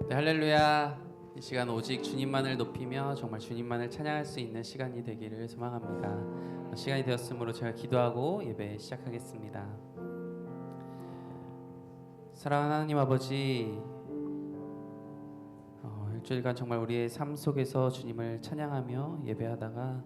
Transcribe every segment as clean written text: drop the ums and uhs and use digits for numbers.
네, 할렐루야. 이 시간 오직 주님만을 높이며 정말 주님만을 찬양할 수 있는 시간이 되기를 소망합니다. 시간이 되었으므로 제가 기도하고 예배 시작하겠습니다. 사랑하는 하나님 아버지, 일주일간 정말 우리의 삶 속에서 주님을 찬양하며 예배하다가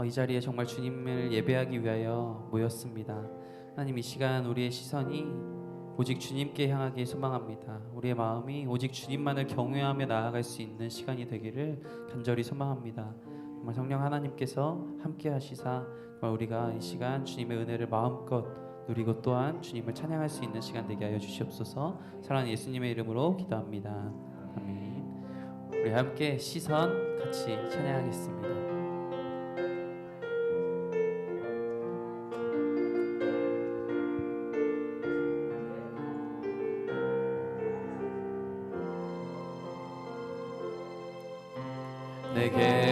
이 자리에 정말 주님을 예배하기 위하여 모였습니다. 하나님, 이 시간 우리의 시선이 오직 주님께 향하길 소망합니다. 우리의 마음이 오직 주님만을 경외하며 나아갈 수 있는 시간이 되기를 간절히 소망합니다. 정말 성령 하나님께서 함께 하시사 정말 우리가 이 시간 주님의 은혜를 마음껏 누리고 또한 주님을 찬양할 수 있는 시간 되게 하여 주시옵소서. 사랑하는 예수님의 이름으로 기도합니다. 아멘. 우리 함께 시선 같이 찬양하겠습니다.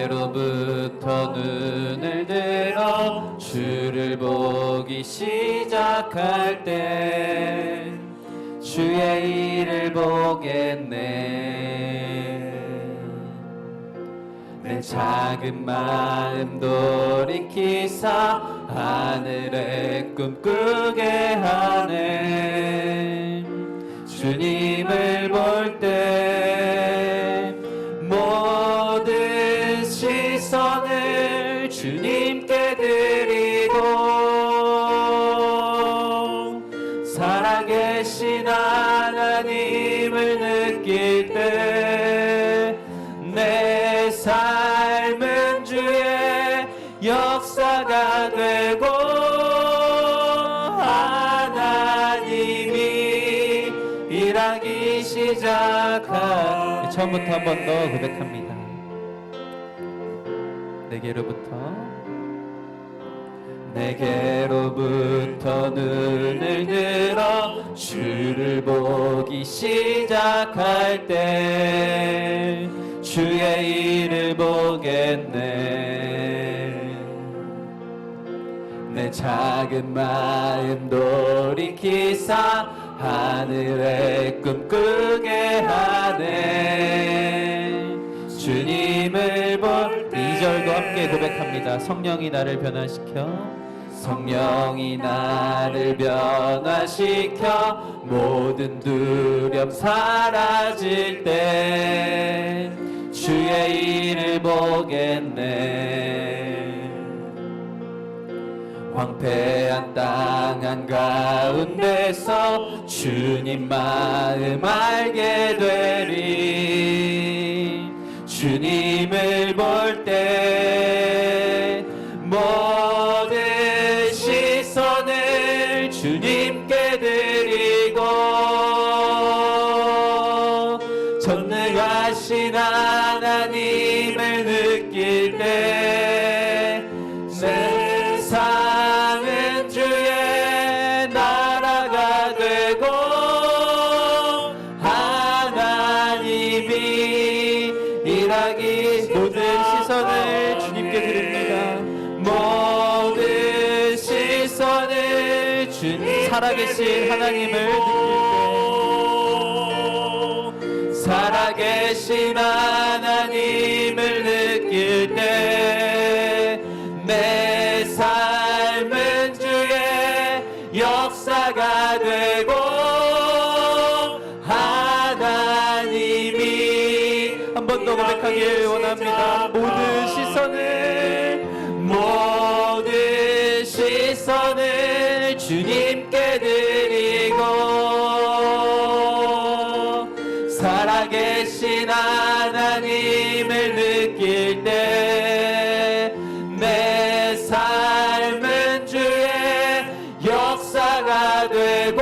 내게로부터 눈을 들어 주를 보기 시작할 때 주의 일을 보겠네. 내 작은 마음 돌이키사 하늘의 꿈꾸게 하네. 주님을 볼 때 모든 시선을 주님께 드리고 살아계신 하나님을 느낄 때 내 삶은 주의 역사가 되고 하나님이 일하기 시작한. 처음부터 한 번 더 고백합니다. 내게로부터 눈을 들어 주를 보기 시작할 때 주의 일을 보겠네. 내 작은 마음 돌이키사 하늘의 꿈꾸게 하네. 주님을 볼 2절도 함께 고백합니다. 성령이 나를 변화시켜 성령이 나를 변화시켜 모든 두려움 사라질 때 주의 일을 보겠네. 황폐한 땅 한가운데서 주님 마음 알게 되리. 주님을 볼 때 모든 시선을 주님께 드리고 전능하신 하나님을 느낄 때 세상은 주의 나라가 되고 하나님이 일하기. 모든 시선을 주님께 드립니다. 모든 시선을 주님 살아계신 하나님을 느낄 때 살아계신 하나님을 느낄 때 내 삶은 주의 역사가 되고 하나님이. 한 번 더 고백하길 원합니다. 모든 시선을 주님께 드리고 살아계신 하나님을 느낄 때 내 삶은 주의 역사가 되고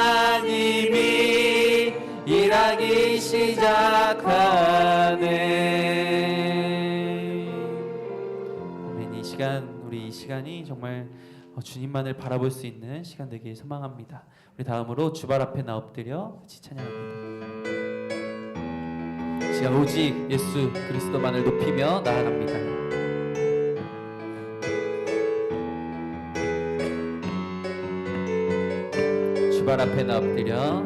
하나님이 일하기 시작하네. 아멘. 우리 이 시간이 정말 주님만을 바라볼 수 있는 시간 되길 소망합니다. 우리 다음으로 주발 앞에 나 엎드려 같이 찬양합니다. 시간 오직 예수 그리스도만을 높이며 나아갑니다. 주발 앞에 나 엎드려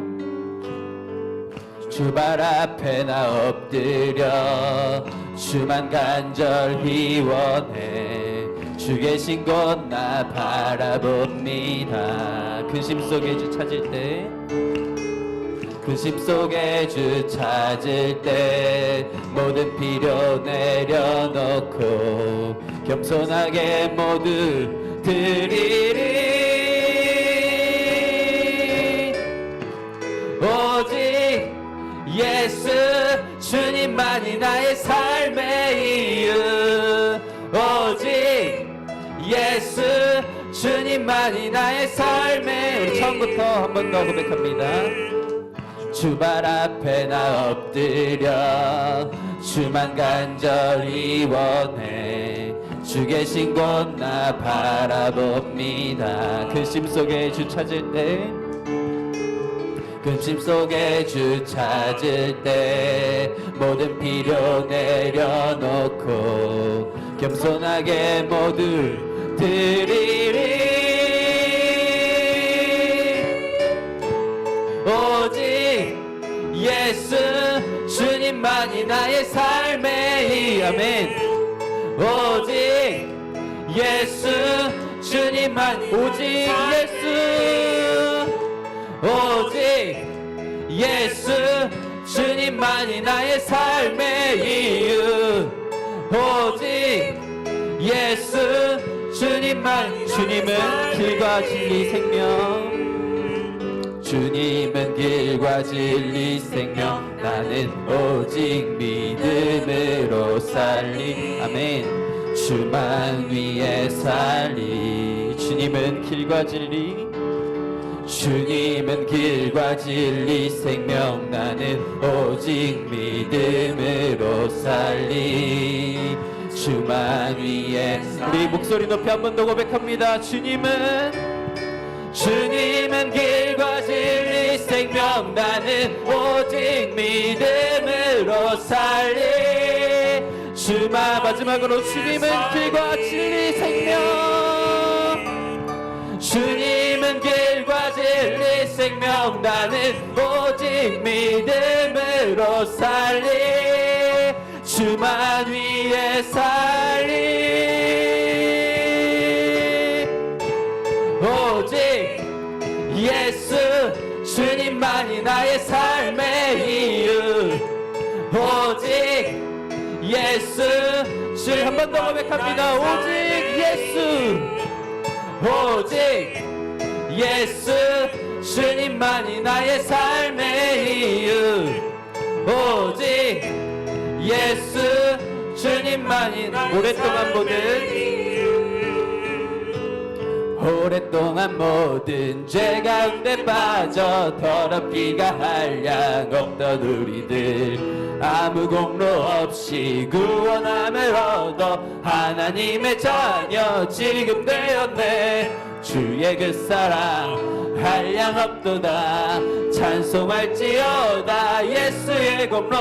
주 발 앞에 나 엎드려 주만 간절히 원해 주 계신 곳 나 바라봅니다. 근심 속에 주 찾을 때 근심 속에 주 찾을 때 모든 필요 내려놓고 겸손하게 모두 드리리. 오직 예수 주님만이 나의 삶의 이유. 오직 예수 주님만이 나의 삶의. 우리 처음부터 한 번 더 고백합니다. 주 발 앞에 나 엎드려 주만 간절히 원해 주 계신 곳 나 바라봅니다. 근심 속에 주 찾을 때 근심 속에 주 찾을 때 모든 필요 내려놓고 겸손하게 모두 드리리. 오직 예수 주님만이 나의 삶의 이. 아멘. 오직 예수 주님만. 오직 예수. 오직 예수 주님만이 나의 삶의 이유. 오직 예수 주님만. 주님은 길과 진리 생명. 주님은 길과 진리 생명. 나는 오직 믿음으로 살리. 아멘. 주만 위해 살리. 주님은 길과 진리. 주님은 길과 진리 생명. 나는 오직 믿음으로 살리. 주만 위해. 우리 목소리 높이 한 번 더 고백합니다. 주님은 길과 진리 생명. 나는 오직 믿음으로 살리. 주마. 마지막으로 주님은 길과 진리 생명. 주님은 길과 진리 생명. 나는 오직 믿음으로 살리. 주만 위해 살리. 오직 예수 주님만이 나의 삶의 이유. 오직 예수 주. 한 번 더 고백합니다. 오직 예수. 오직 예수 주님만이 나의 삶의 이유. 오직 예수 주님만이. 오랫동안 모든 죄 가운데 빠져 더럽기가 한량 없던 우리들 아무 공로 없이 구원함을 얻어 하나님의 자녀 지금 되었네. 주의 그 사랑 한량 없도다. 찬송할지어다 예수의 공로.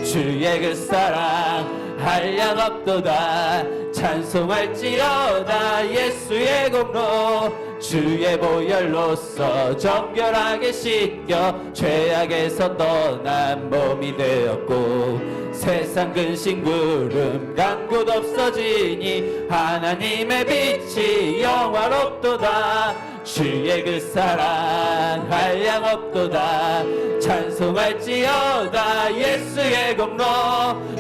주의 그 사랑 한량 없도다. 찬송할지어다 예수의 공로. 주의 보혈로서 정결하게 씻겨 죄악에서 떠난 몸이 되었고 세상 근심 구름 간 곳 없어지니 하나님의 빛이 영화롭도다. 주의 그 사랑 한량 없도다. 찬송할지어다 예수의 공로.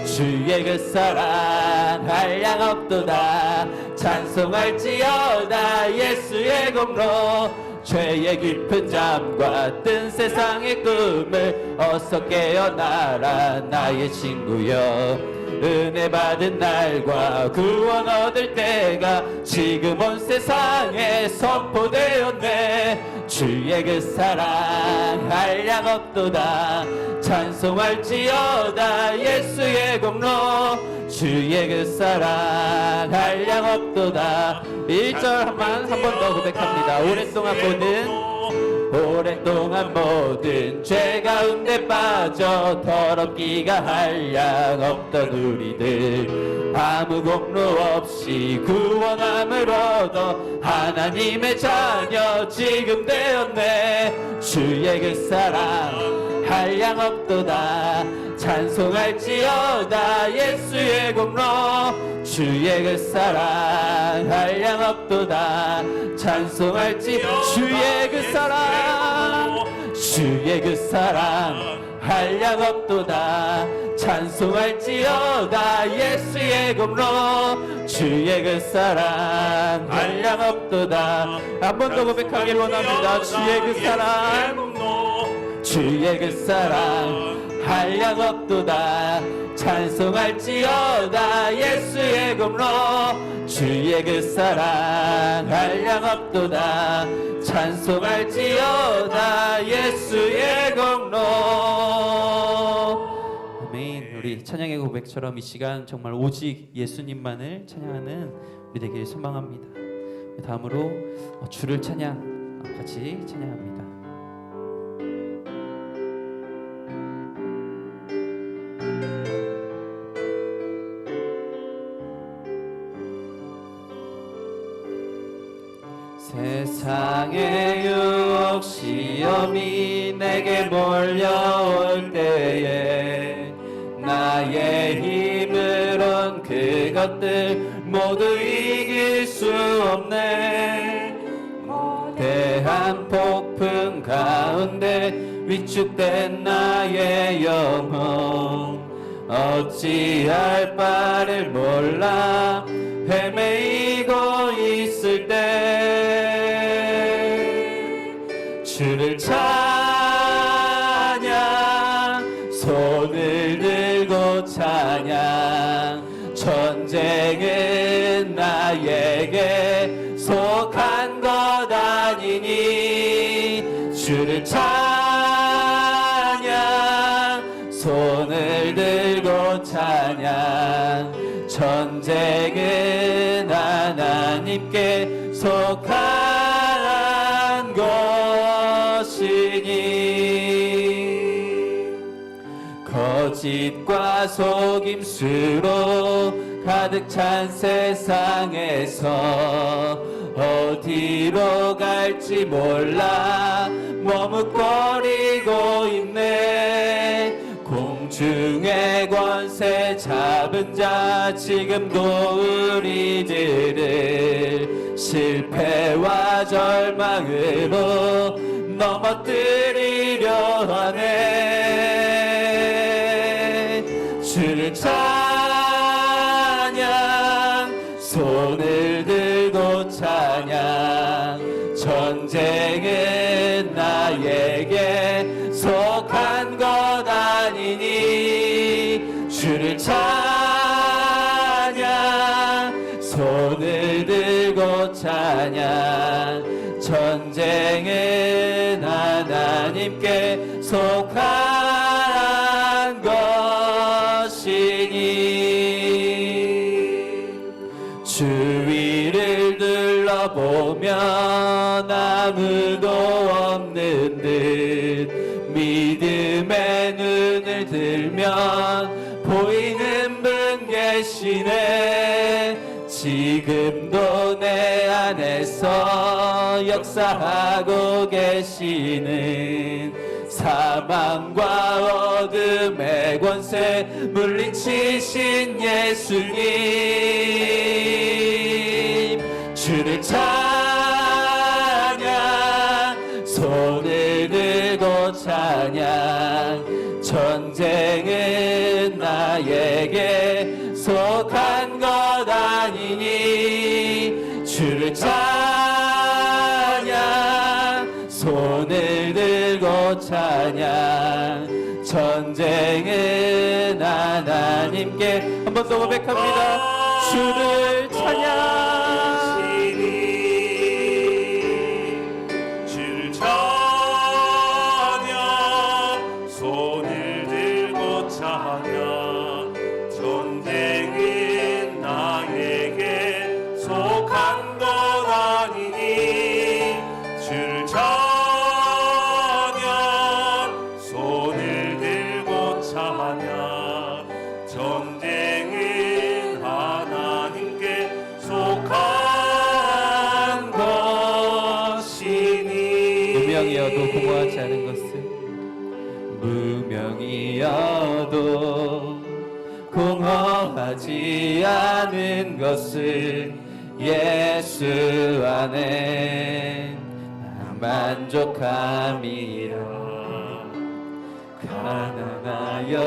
주의 그 사랑 한량 없도다. 찬송할지어다 예수의 공로. 죄의 깊은 잠과 뜬 세상의 꿈을 어서 깨어나라 나의 친구여. 은혜 받은 날과 구원 얻을 때가 지금 온 세상에 선포되었네. 주의 그 사랑 한량 없도다. 찬송할지어다 예수의 공로. 주의 그 사랑 한량 없도다. 1절 한 번 더 고백합니다. 오랫동안 모든 오랫동안 모든 죄 가운데 빠져 더럽기가 한량없던 우리들 아무 공로 없이 구원함을 얻어 하나님의 자녀 지금 되었네. 주의 그 사랑 한량없도다. 찬송할지어다 예수의 공로. 주의 그 사랑 한량없도다. 찬송할지 주의 그 사랑 주의 그 사랑 한량없도다. 찬송할지어다 예수의 공로. 주의 그 사랑 한량없도다. 한 번 더 고백하길 원합니다. 주의 그 사랑 주의 그 사랑 한량없도다. 찬송할지어다 예수의 공로. 주의 그 사랑 한량없도다. 찬송할지어다 예수의 공로. 아멘. 우리 찬양의 고백처럼 이 시간 정말 오직 예수님만을 찬양하는 우리 되길 소망합니다. 다음으로 주를 찬양 같이 찬양합니다. 세상의 유혹 시험이 내게 몰려올 때에 나의 힘으론 그것들 모두 이길 수 없네. 거대한 폭풍 가운데 위축된 나의 영혼 어찌할 바를 몰라 헤매이고 있을 때 주를 찬양 손을 들고 찬양 전쟁은 나에게 속한 것 아니니 주를 찬양 손을 들고 찬양 전쟁은 하나님께 속한 것이니 거짓과 속임수로 가득 찬 세상에서 어디로 갈지 몰라 머뭇거리고 있네. 공중의 권세 잡은 자 지금도 우리들을 실패와 절망으로 넘어뜨리려 하네. 주를 찬양 손을 들고 찬양 전쟁은 나에게 속한 것 아니니 주를 찬양 손을 들고 찬양 전쟁은 하나님께 속한 것이니 주위를 둘러보면 아무도 없는 듯 믿음의 눈을 들면 보이는 분 계시네. 지금도 내 안에서 역사하고 계시는 사망과 어둠의 권세 물리치신 예수님 주를 찬양 손을 들고 찬양 전쟁은 나에게 속한 것 아니니 주를 찬양 손을 들고 찬양 전쟁은 하나님께 한 번 더 고백합니다. 주를 찬양 하여도 공허하지 않은 것은 예수 안에 난 만족함이라. 가난하여도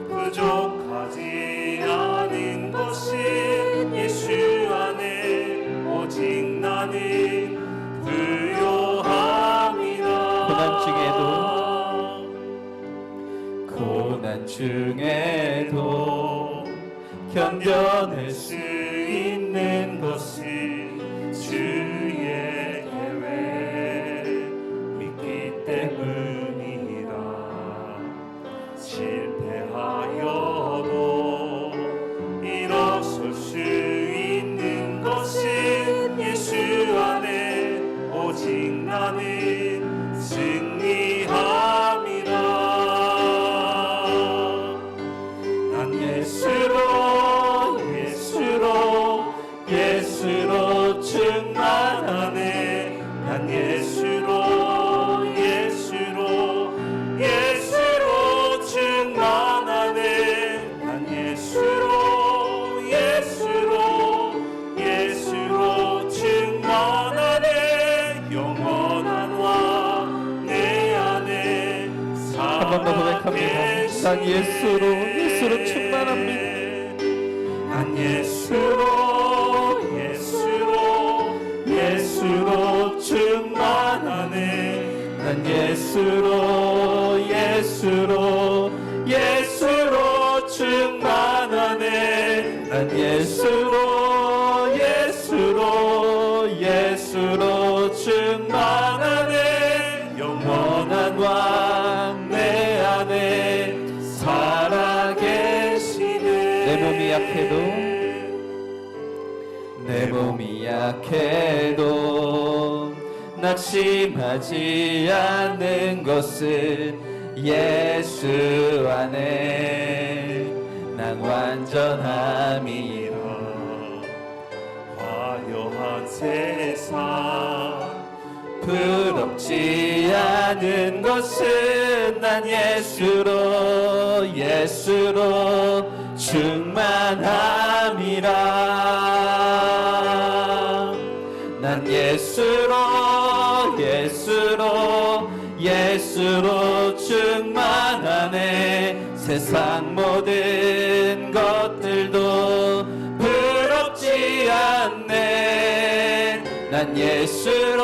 부족하지 않은 것은 예수 안에 오직 나는 부요함이라. 고난 중에도 견뎌낼 수 있는 것은 주의 계획 믿기 때문이라. 실패하여도 일어설 수 있는 것은 예수 안에 오직 나는 승리함이라. 난 예수로 충만하네. 난 예수로 충만하네. 난 예수로 충만하네. 영원한 왕 내 안에 한 번 더 고백합니다. 난 예수로 충만합니다. 난 예수로 충만하네. 난 예수로 충만하네. 난 예수로 충만하네. 영원한 왕 내 안에 살아계시네. 내 몸이 약해도 낙심하지 않는 것은 예수 안에 난 완전함이라. 화려한 세상 부럽지 않은 것은 난 예수로 충만함이라. 난 예수로 충만하네. 세상 모든 것들도 부럽지 않네. 난 예수로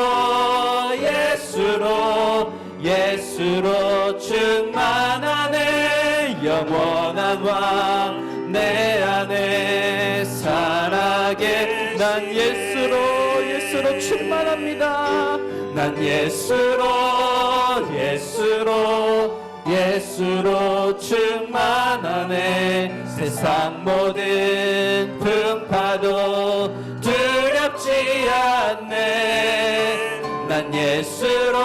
충만하네. 영원한 왕 내 안에 살아계. 난 예수로 충만합니다. 난 예수로 충만하네. 세상 모든 풍파도 두렵지 않네. 난 예수로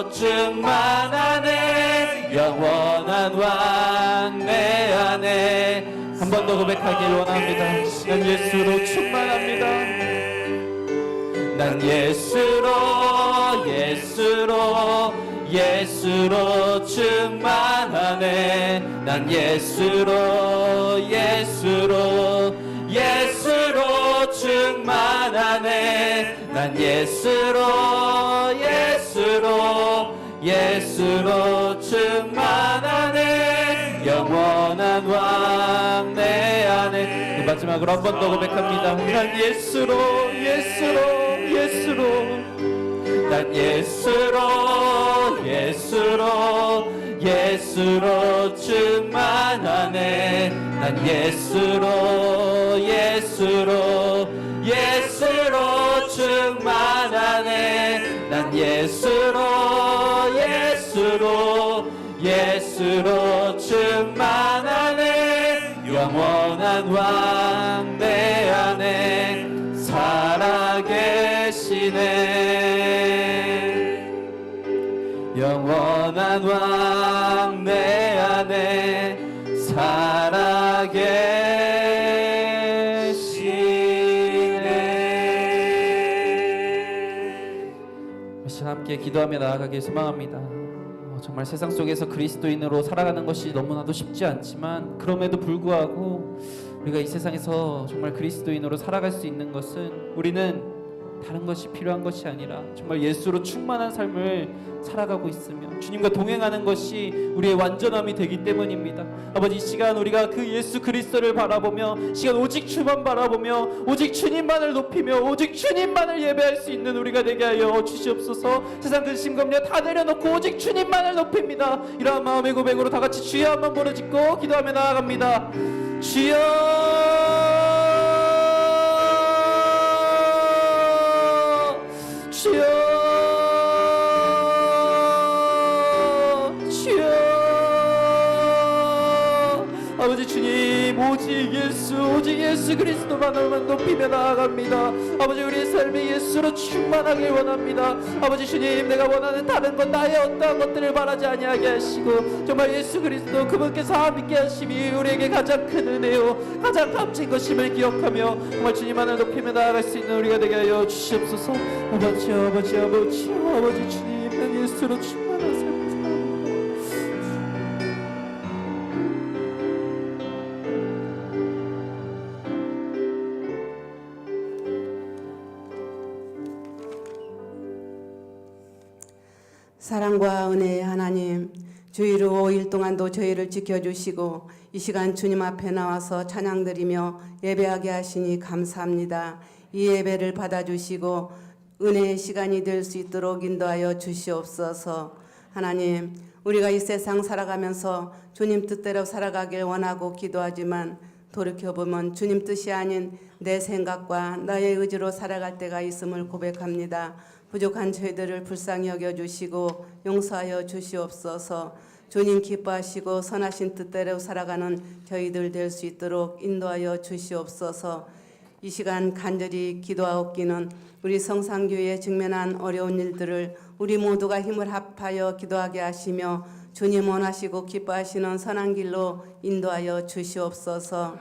충만하네. 영원한 왕 내 안에. 한 번 더 고백하길 원합니다. 난 예수로 충만합니다. 난 예수로 충만하네. 난 예수로 충만하네. 난 예수로 충만하네. 영원한 왕 내 안에. 마지막으로 한 번 더 고백합니다. 난 예수로 난 예수로 충만하네. 난 예수로 충만하네. 난 예수로 충만하네. 영원한 왕 내 안에 살아계시네. 영원한 왕 내 안에 살아계시네. 함께 함께 기도하며 나아가길 소망합니다. 정말 세상 속에서 그리스도인으로 살아가는 것이 너무나도 쉽지 않지만 그럼에도 불구하고 우리가 이 세상에서 정말 그리스도인으로 살아갈 수 있는 것은 우리는 다른 것이 필요한 것이 아니라 정말 예수로 충만한 삶을 살아가고 있으며 주님과 동행하는 것이 우리의 완전함이 되기 때문입니다. 아버지, 이 시간 우리가 그 예수 그리스도를 바라보며 이 시간 오직 주만 바라보며 오직 주님만을 높이며 오직 주님만을 예배할 수 있는 우리가 되게 하여 주시옵소서. 세상 근심 검려 다 내려놓고 오직 주님만을 높입니다. 이러한 마음의 고백으로 다 같이 주여 한번 부르짖고 기도하며 나아갑니다. 주여, 주여, 주여. 아버지 주님, 오직 예수 그리스도만을 높이며 나아갑니다. 아버지, 우리의 삶이 예수로 충만하길 원합니다. 아버지 주님, 내가 원하는 다른 것, 나의 어떠한 것들을 바라지 아니하게 하시고 정말 예수 그리스도 그분께서 함께 하심이 우리에게 가장 큰 은혜요 가장 값진 것임을 기억하며 정말 주님만을 높이며 나아갈 수 있는 우리가 되게 하여 주시옵소서. 아버지, 아버지, 아버지, 아버지 주님, 난 예수로 충만한 삶을 사랑과 은혜의 하나님, 주일 후 5일 동안도 저희를 지켜주시고 이 시간 주님 앞에 나와서 찬양드리며 예배하게 하시니 감사합니다. 이 예배를 받아주시고 은혜의 시간이 될 수 있도록 인도하여 주시옵소서. 하나님, 우리가 이 세상 살아가면서 주님 뜻대로 살아가길 원하고 기도하지만 돌이켜보면 주님 뜻이 아닌 내 생각과 나의 의지로 살아갈 때가 있음을 고백합니다. 부족한 저희들을 불쌍히 여겨주시고 용서하여 주시옵소서. 주님 기뻐하시고 선하신 뜻대로 살아가는 저희들 될 수 있도록 인도하여 주시옵소서. 이 시간 간절히 기도하옵기는 우리 성상교회에 직면한 어려운 일들을 우리 모두가 힘을 합하여 기도하게 하시며 주님 원하시고 기뻐하시는 선한 길로 인도하여 주시옵소서.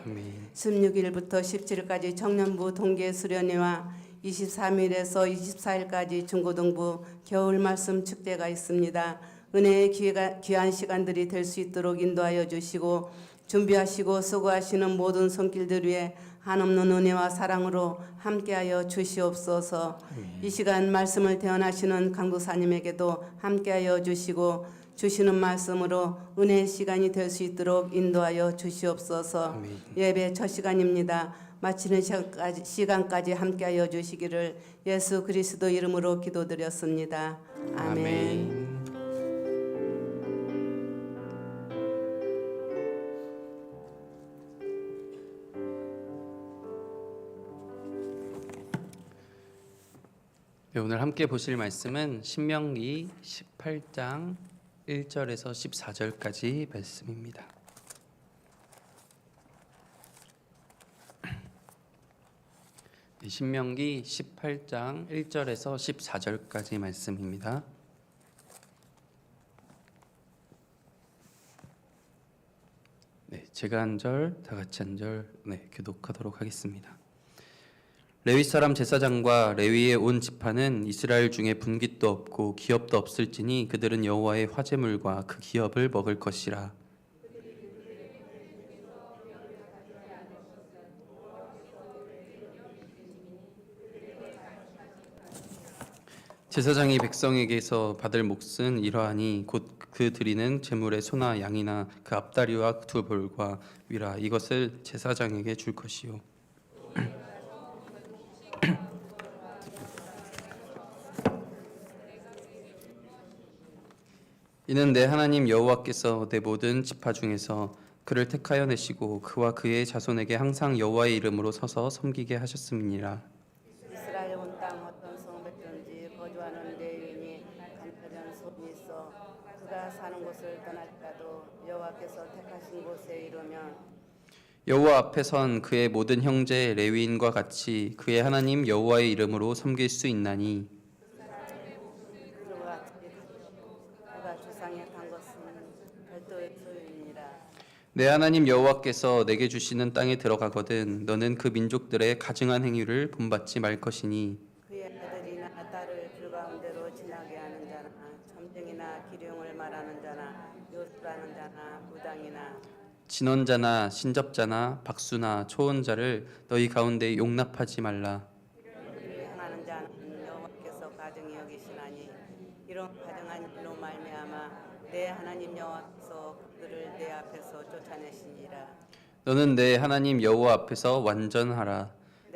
16일부터 17일까지 청년부 동계 수련회와 23일에서 24일까지 중고등부 겨울 말씀 축제가 있습니다. 은혜의 귀한 시간들이 될 수 있도록 인도하여 주시고 준비하시고 수고하시는 모든 손길들 위해 한없는 은혜와 사랑으로 함께하여 주시옵소서. 이 시간 말씀을 대언하시는 강도사님에게도 함께하여 주시고 주시는 말씀으로 은혜의 시간이 될 수 있도록 인도하여 주시옵소서. 예배 첫 시간입니다. 마치는 시간까지 함께하여 주시기를 예수 그리스도 이름으로 기도드렸습니다. 아멘. 네, 오늘 함께 보실 말씀은 신명기 18장 1절에서 14절까지 말씀입니다. 신명기 18장 1절에서 14절까지 말씀입니다. 네, 제가 한 절, 다 같이 한 절, 교독하도록 하겠습니다. 레위 사람 제사장과 레위의 온 지파는 이스라엘 중에 분깃도 없고 기업도 없을지니 그들은 여호와의 화제물과 그 기업을 먹을 것이라. 제사장이 백성에게서 받을 몫은 이러하니 곧 그 드리는 제물의 소나 양이나 그 앞다리와 두 볼과 위라 이것을 제사장에게 줄 것이요. 이는 내 하나님 여호와께서 내 모든 지파 중에서 그를 택하여 내시고 그와 그의 자손에게 항상 여호와의 이름으로 서서 섬기게 하셨음이니라. 이스라엘 온 땅 어떤 성읍든지 거주하는 레위인이 간절한 소원이 있어 그가 사는 곳을 떠날지라도 여호와께서 택하신 곳에 이르면 여호와 앞에 선 그의 모든 형제 레위인과 같이 그의 하나님 여호와의 이름으로 섬길 수 있나니 그가 주상에 간 것은 별도의 소유이니라. 내 하나님 여호와께서 내게 주시는 땅에 들어가거든 너는 그 민족들의 가증한 행위를 본받지 말 것이니 그의 아들이나 딸을 그 가운데로 지나게 하는 자나 기륭을 말하는 자나 요술하는 자나 무당이나 진언자나 신접자나 박수나 초혼자를 너희 가운데 용납하지 말라. 행하는 자는 여호와께서 가증히 여기시나니 이런 가증한 일로 말미암아 내 하나님 여호와께서 그들을 내 앞에서 쫓아내시니라. 너는 내 하나님 여호와 앞에서 완전하라.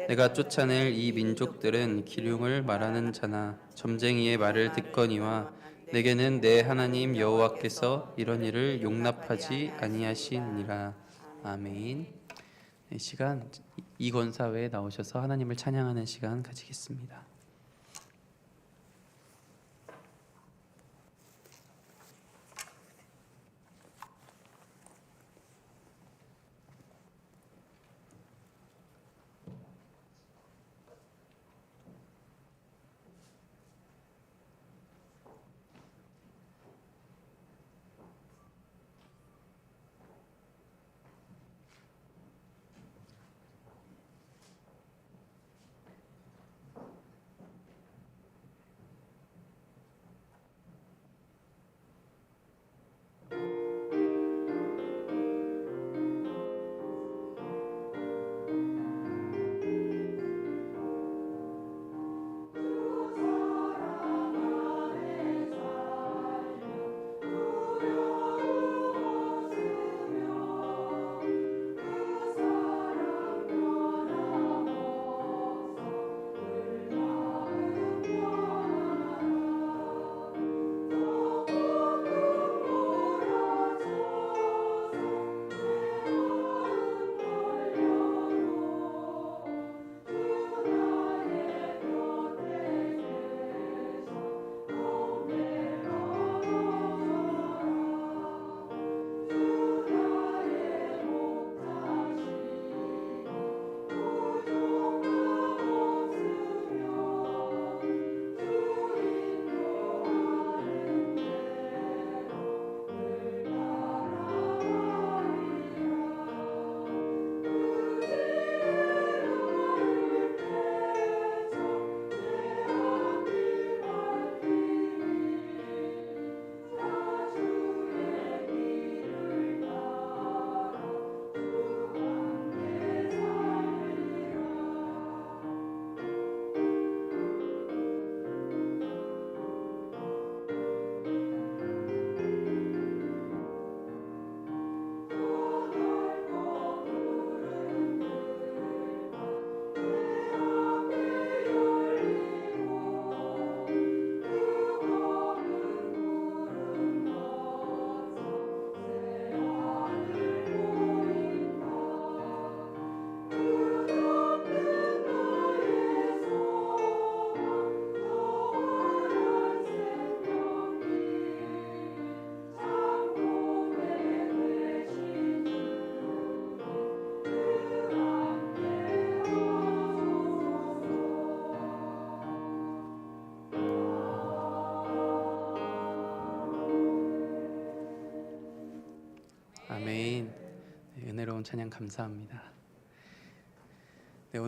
내가 쫓아낼 이 민족들은 기륭을 말하는 자나 점쟁이의 말을 듣거니와 내게는 내 하나님 여호와께서 이런 일을 용납하지 아니하시니라. 아멘. 이 시간 이권사회에 나오셔서 하나님을 찬양하는 시간 가지겠습니다. 아멘. 네, 은혜로운 찬양 감사합니다. 네,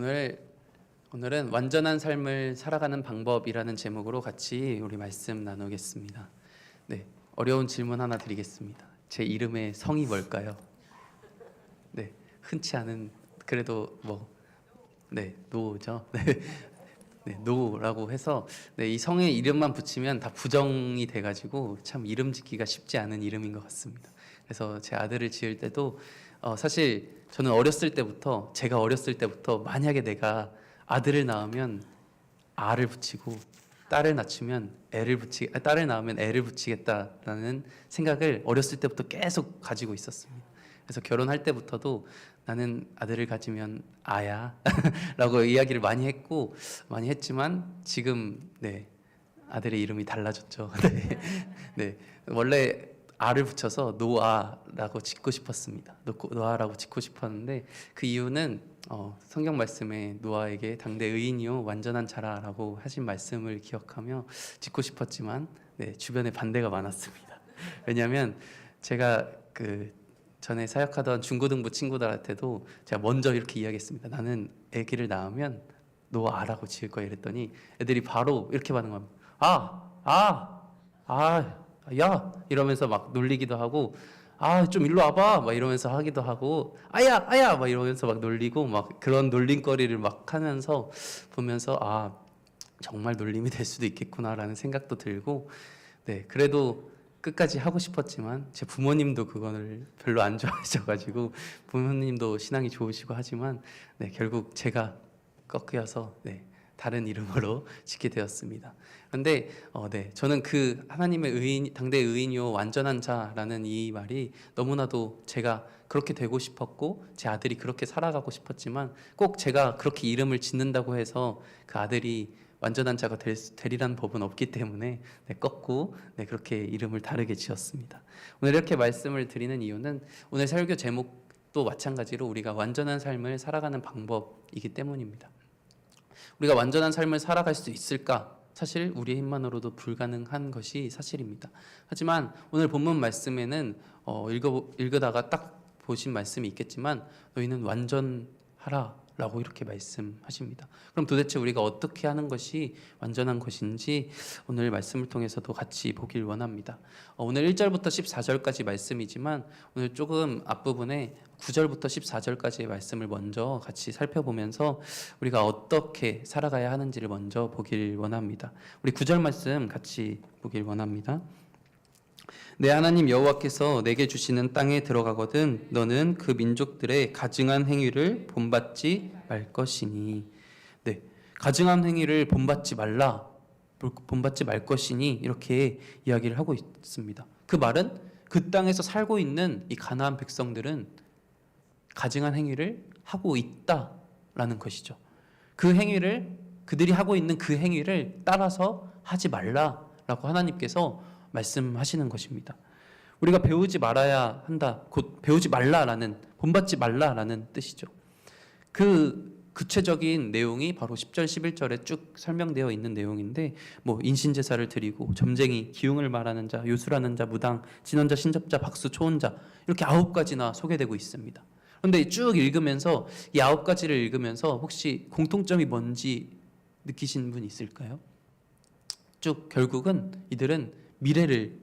오늘은 완전한 삶을 살아가는 방법이라는 제목으로 같이 우리 말씀 나누겠습니다. 네, 어려운 질문 하나 드리겠습니다. 제 이름의 성이 뭘까요? 네, 흔치 않은 그래도 노죠. 네, 노라고 해서 이 성의 이름만 붙이면 다 부정이 돼가지고 참 이름 짓기가 쉽지 않은 이름인 것 같습니다. 그래서 제 아들을 지을 때도 사실 저는 제가 어렸을 때부터 만약에 내가 아들을 낳으면 아를 붙이고 딸을 낳으면 애를 붙이겠다라는 생각을 어렸을 때부터 계속 가지고 있었습니다. 그래서 결혼할 때부터도 나는 아들을 가지면 아야 라고 이야기를 많이 했지만 지금 아들의 이름이 달라졌죠. 네, 원래 아를 붙여서 노아라고 짓고 싶었습니다. 노아라고 짓고 싶었는데 그 이유는 성경 말씀에 노아에게 당대 의인이요 완전한 자라라고 하신 말씀을 기억하며 짓고 싶었지만 주변에 반대가 많았습니다. 왜냐하면 제가 전에 사역하던 중고등부 친구들한테도 제가 먼저 이렇게 이야기했습니다. 나는 아기를 낳으면 노아라고 지을 거야 이랬더니 애들이 바로 이렇게 반응합니다. 야 이러면서 막 놀리기도 하고 좀 일로 와봐 막 이러면서 하기도 하고 아야 막 이러면서 막 놀리고 막 그런 놀림거리를 막 하면서 보면서 정말 놀림이 될 수도 있겠구나라는 생각도 들고 네 그래도 끝까지 하고 싶었지만 제 부모님도 그거를 별로 안 좋아하셔가지고 부모님도 신앙이 좋으시고 하지만 네 결국 제가 꺾여서 네 다른 이름으로 짓게 되었습니다. 그런데 네 저는 그 하나님의 의인 당대 의인이요 완전한 자라는 이 말이 너무나도 제가 그렇게 되고 싶었고 제 아들이 그렇게 살아가고 싶었지만 꼭 제가 그렇게 이름을 짓는다고 해서 그 아들이 완전한 자가 되리라는 법은 없기 때문에 네, 꺾고 네, 그렇게 이름을 다르게 지었습니다. 오늘 이렇게 말씀을 드리는 이유는 오늘 설교 제목도 마찬가지로 우리가 완전한 삶을 살아가는 방법이기 때문입니다. 우리가 완전한 삶을 살아갈 수 있을까? 사실 우리의 힘만으로도 불가능한 것이 사실입니다. 하지만 오늘 본문 말씀에는 읽으다가 딱 보신 말씀이 있겠지만 너희는 완전하라 라고 이렇게 말씀하십니다. 그럼 도대체 우리가 어떻게 하는 것이 완전한 것인지 오늘 말씀을 통해서도 같이 보길 원합니다. 오늘 1절부터 14절까지 말씀이지만 오늘 조금 앞부분에 9절부터 14절까지의 말씀을 먼저 같이 살펴보면서 우리가 어떻게 살아가야 하는지를 먼저 보길 원합니다. 우리 9절 말씀 같이 보길 원합니다. 내 하나님 여호와께서 내게 주시는 땅에 들어가거든 너는 그 민족들의 가증한 행위를 본받지 말 것이니 네 가증한 행위를 본받지 말라 본받지 말 것이니 이렇게 이야기를 하고 있습니다. 그 말은 그 땅에서 살고 있는 이 가나안 백성들은 가증한 행위를 하고 있다라는 것이죠. 그 행위를 그들이 하고 있는 그 행위를 따라서 하지 말라라고 하나님께서 말씀하시는 것입니다. 우리가 배우지 말아야 한다. 곧 배우지 말라라는 본받지 말라라는 뜻이죠. 그 구체적인 내용이 바로 10절 11절에 쭉 설명되어 있는 내용인데 인신제사를 드리고 점쟁이, 기웅을 말하는 자, 요술하는 자, 무당, 진언자, 신접자, 박수, 초혼자 이렇게 9가지나 소개되고 있습니다. 그런데 쭉 읽으면서 이 9가지를 읽으면서 혹시 공통점이 뭔지 느끼신 분 있을까요? 쭉 결국은 이들은 미래를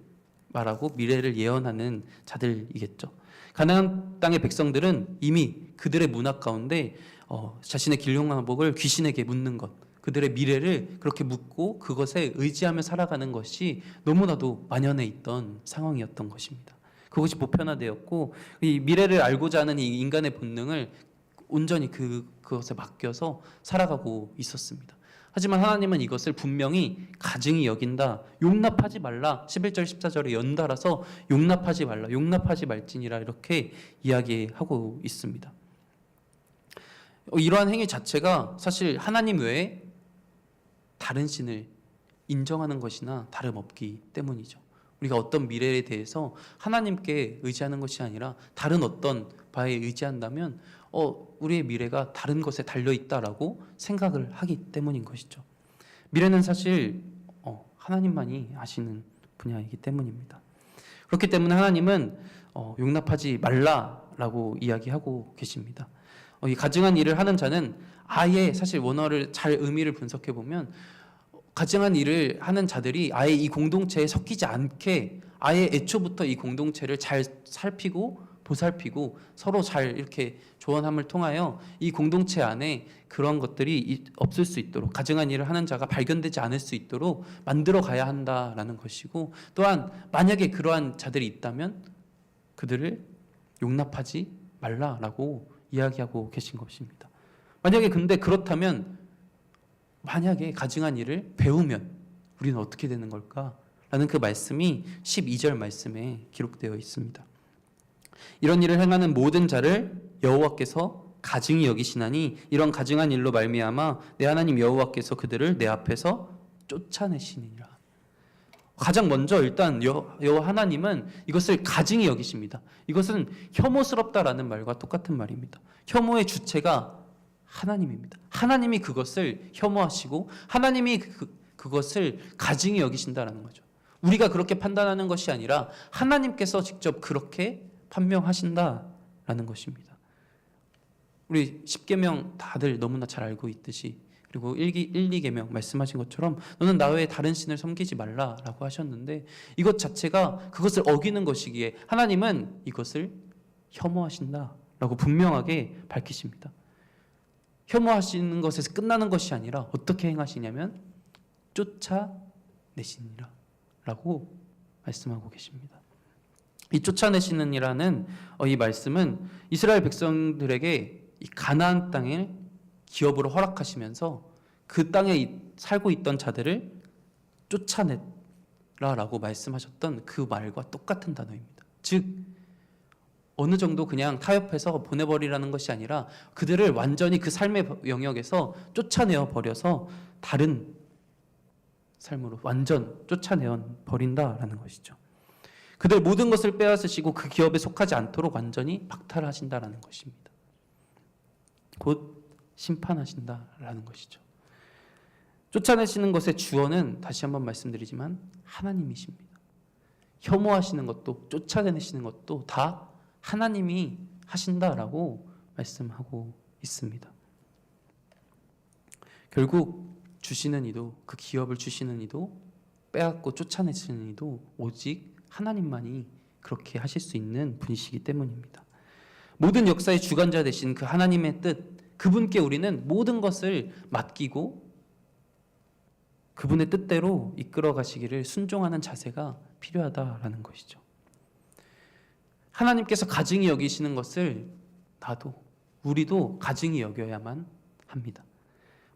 말하고 미래를 예언하는 자들이겠죠. 가나안 땅의 백성들은 이미 그들의 문화 가운데 자신의 길흉화복을 귀신에게 묻는 것, 그들의 미래를 그렇게 묻고 그것에 의지하며 살아가는 것이 너무나도 만연해 있던 상황이었던 것입니다. 그것이 보편화되었고 이 미래를 알고자 하는 이 인간의 본능을 온전히 그것에 맡겨서 살아가고 있었습니다. 하지만 하나님은 이것을 분명히 가증히 여긴다. 용납하지 말라. 11절 14절에 연달아서 용납하지 말라. 용납하지 말지니라 이렇게 이야기하고 있습니다. 이러한 행위 자체가 사실 하나님 외에 다른 신을 인정하는 것이나 다름없기 때문이죠. 우리가 어떤 미래에 대해서 하나님께 의지하는 것이 아니라 다른 어떤 바에 의지한다면 우리의 미래가 다른 것에 달려있다라고 생각을 하기 때문인 것이죠. 미래는 사실 하나님만이 아시는 분야이기 때문입니다. 그렇기 때문에 하나님은 용납하지 말라라고 이야기하고 계십니다. 이 가증한 일을 하는 자는 아예 사실 원어를 잘 의미를 분석해 보면 가증한 일을 하는 자들이 아예 이 공동체에 섞이지 않게 아예 애초부터 이 공동체를 잘 살피고 보살피고 서로 잘 이렇게 조언함을 통하여 이 공동체 안에 그런 것들이 없을 수 있도록 가증한 일을 하는 자가 발견되지 않을 수 있도록 만들어 가야 한다라는 것이고 또한 만약에 그러한 자들이 있다면 그들을 용납하지 말라라고 이야기하고 계신 것입니다. 만약에 근데 그렇다면 만약에 가증한 일을 배우면 우리는 어떻게 되는 걸까? 라는 그 말씀이 12절 말씀에 기록되어 있습니다. 이런 일을 행하는 모든 자를 여호와께서 가증히 여기시나니 이런 가증한 일로 말미암아 내 하나님 여호와께서 그들을 내 앞에서 쫓아내시니라. 가장 먼저 일단 여호와 하나님은 이것을 가증히 여기십니다. 이것은 혐오스럽다라는 말과 똑같은 말입니다. 혐오의 주체가 하나님입니다. 하나님이 그것을 혐오하시고 하나님이 그것을 가증히 여기신다라는 거죠. 우리가 그렇게 판단하는 것이 아니라 하나님께서 직접 그렇게 판명하신다라는 것입니다. 우리 십계명 다들 너무나 잘 알고 있듯이 그리고 1, 2계명 말씀하신 것처럼 너는 나 외에 다른 신을 섬기지 말라라고 하셨는데 이것 자체가 그것을 어기는 것이기에 하나님은 이것을 혐오하신다라고 분명하게 밝히십니다. 혐오하시는 것에서 끝나는 것이 아니라 어떻게 행하시냐면 쫓아내시니라 라고 말씀하고 계십니다. 이 쫓아내시는이라는 이 말씀은 이스라엘 백성들에게 이 가나안 땅을 기업으로 허락하시면서 그 땅에 살고 있던 자들을 쫓아내라라고 말씀하셨던 그 말과 똑같은 단어입니다. 즉 어느 정도 그냥 타협해서 보내버리라는 것이 아니라 그들을 완전히 그 삶의 영역에서 쫓아내어 버려서 다른 삶으로 완전 쫓아내어 버린다라는 것이죠. 그들 모든 것을 빼앗으시고 그 기업에 속하지 않도록 완전히 박탈하신다라는 것입니다. 곧 심판하신다라는 것이죠. 쫓아내시는 것의 주어는 다시 한번 말씀드리지만 하나님이십니다. 혐오하시는 것도 쫓아내시는 것도 다 하나님이 하신다라고 말씀하고 있습니다. 결국 주시는 이도 그 기업을 주시는 이도 빼앗고 쫓아내시는 이도 오직 하나님만이 그렇게 하실 수 있는 분이시기 때문입니다. 모든 역사의 주관자 되신 그 하나님의 뜻, 그분께 우리는 모든 것을 맡기고 그분의 뜻대로 이끌어 가시기를 순종하는 자세가 필요하다라는 것이죠. 하나님께서 가증히 여기시는 것을 우리도 가증히 여겨야만 합니다.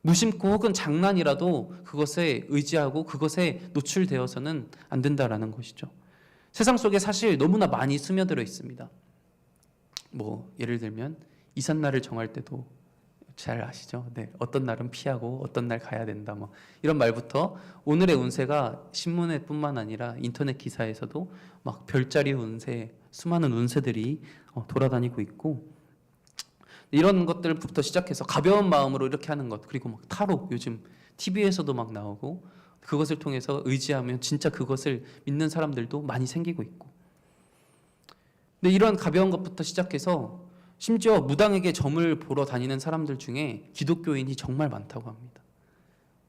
무심코 혹은 장난이라도 그것에 의지하고 그것에 노출되어서는 안 된다라는 것이죠. 세상 속에 사실 너무나 많이 스며들어 있습니다. 예를 들면 이삿날을 정할 때도 잘 아시죠? 네, 어떤 날은 피하고 어떤 날 가야 된다. 이런 말부터 오늘의 운세가 신문에 뿐만 아니라 인터넷 기사에서도 막 별자리 운세, 수많은 운세들이 돌아다니고 있고 이런 것들부터 시작해서 가벼운 마음으로 이렇게 하는 것, 그리고 타로 요즘 TV에서도 막 나오고 그것을 통해서 의지하면 진짜 그것을 믿는 사람들도 많이 생기고 있고, 근데 이런 가벼운 것부터 시작해서 심지어 무당에게 점을 보러 다니는 사람들 중에 기독교인이 정말 많다고 합니다.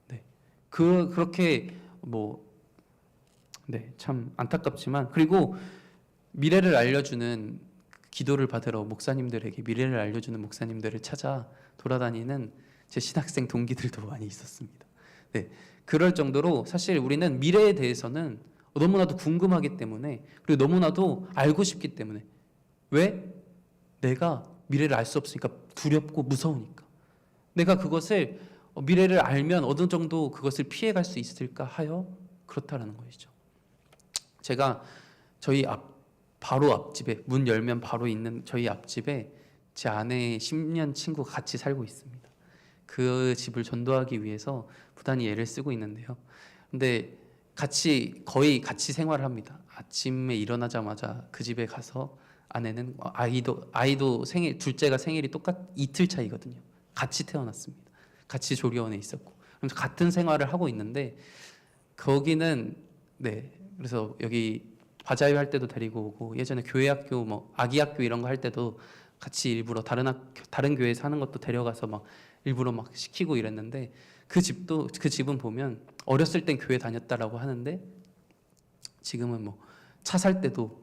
네, 그렇게 참 안타깝지만, 그리고 미래를 알려주는 기도를 받으러 목사님들에게 미래를 알려주는 목사님들을 찾아 돌아다니는 제 신학생 동기들도 많이 있었습니다. 네, 그럴 정도로 사실 우리는 미래에 대해서는 너무나도 궁금하기 때문에, 그리고 너무나도 알고 싶기 때문에, 왜? 내가 미래를 알 수 없으니까, 두렵고 무서우니까. 내가 그것을 미래를 알면 어느 정도 그것을 피해갈 수 있을까 하여 그렇다라는 것이죠. 제가 저희 바로 앞집에, 문 열면 바로 있는 저희 앞집에 제 아내의 10년 친구가 같이 살고 있습니다. 그 집을 전도하기 위해서 부단히 애를 쓰고 있는데요. 근데 거의 같이 생활을 합니다. 아침에 일어나자마자 그 집에 가서 아내는 아이도 둘째가 생일이 이틀 차이거든요. 같이 태어났습니다. 같이 조리원에 있었고, 그래서 같은 생활을 하고 있는데 거기는 그래서 여기 바자회 할 때도 데리고 오고, 예전에 교회학교 아기학교 이런 거 할 때도 같이 일부러 다른 교회에서 하는 것도 데려가서 일부러 시키고 이랬는데, 그 집은 보면 어렸을 땐 교회 다녔다라고 하는데 지금은 차 살 때도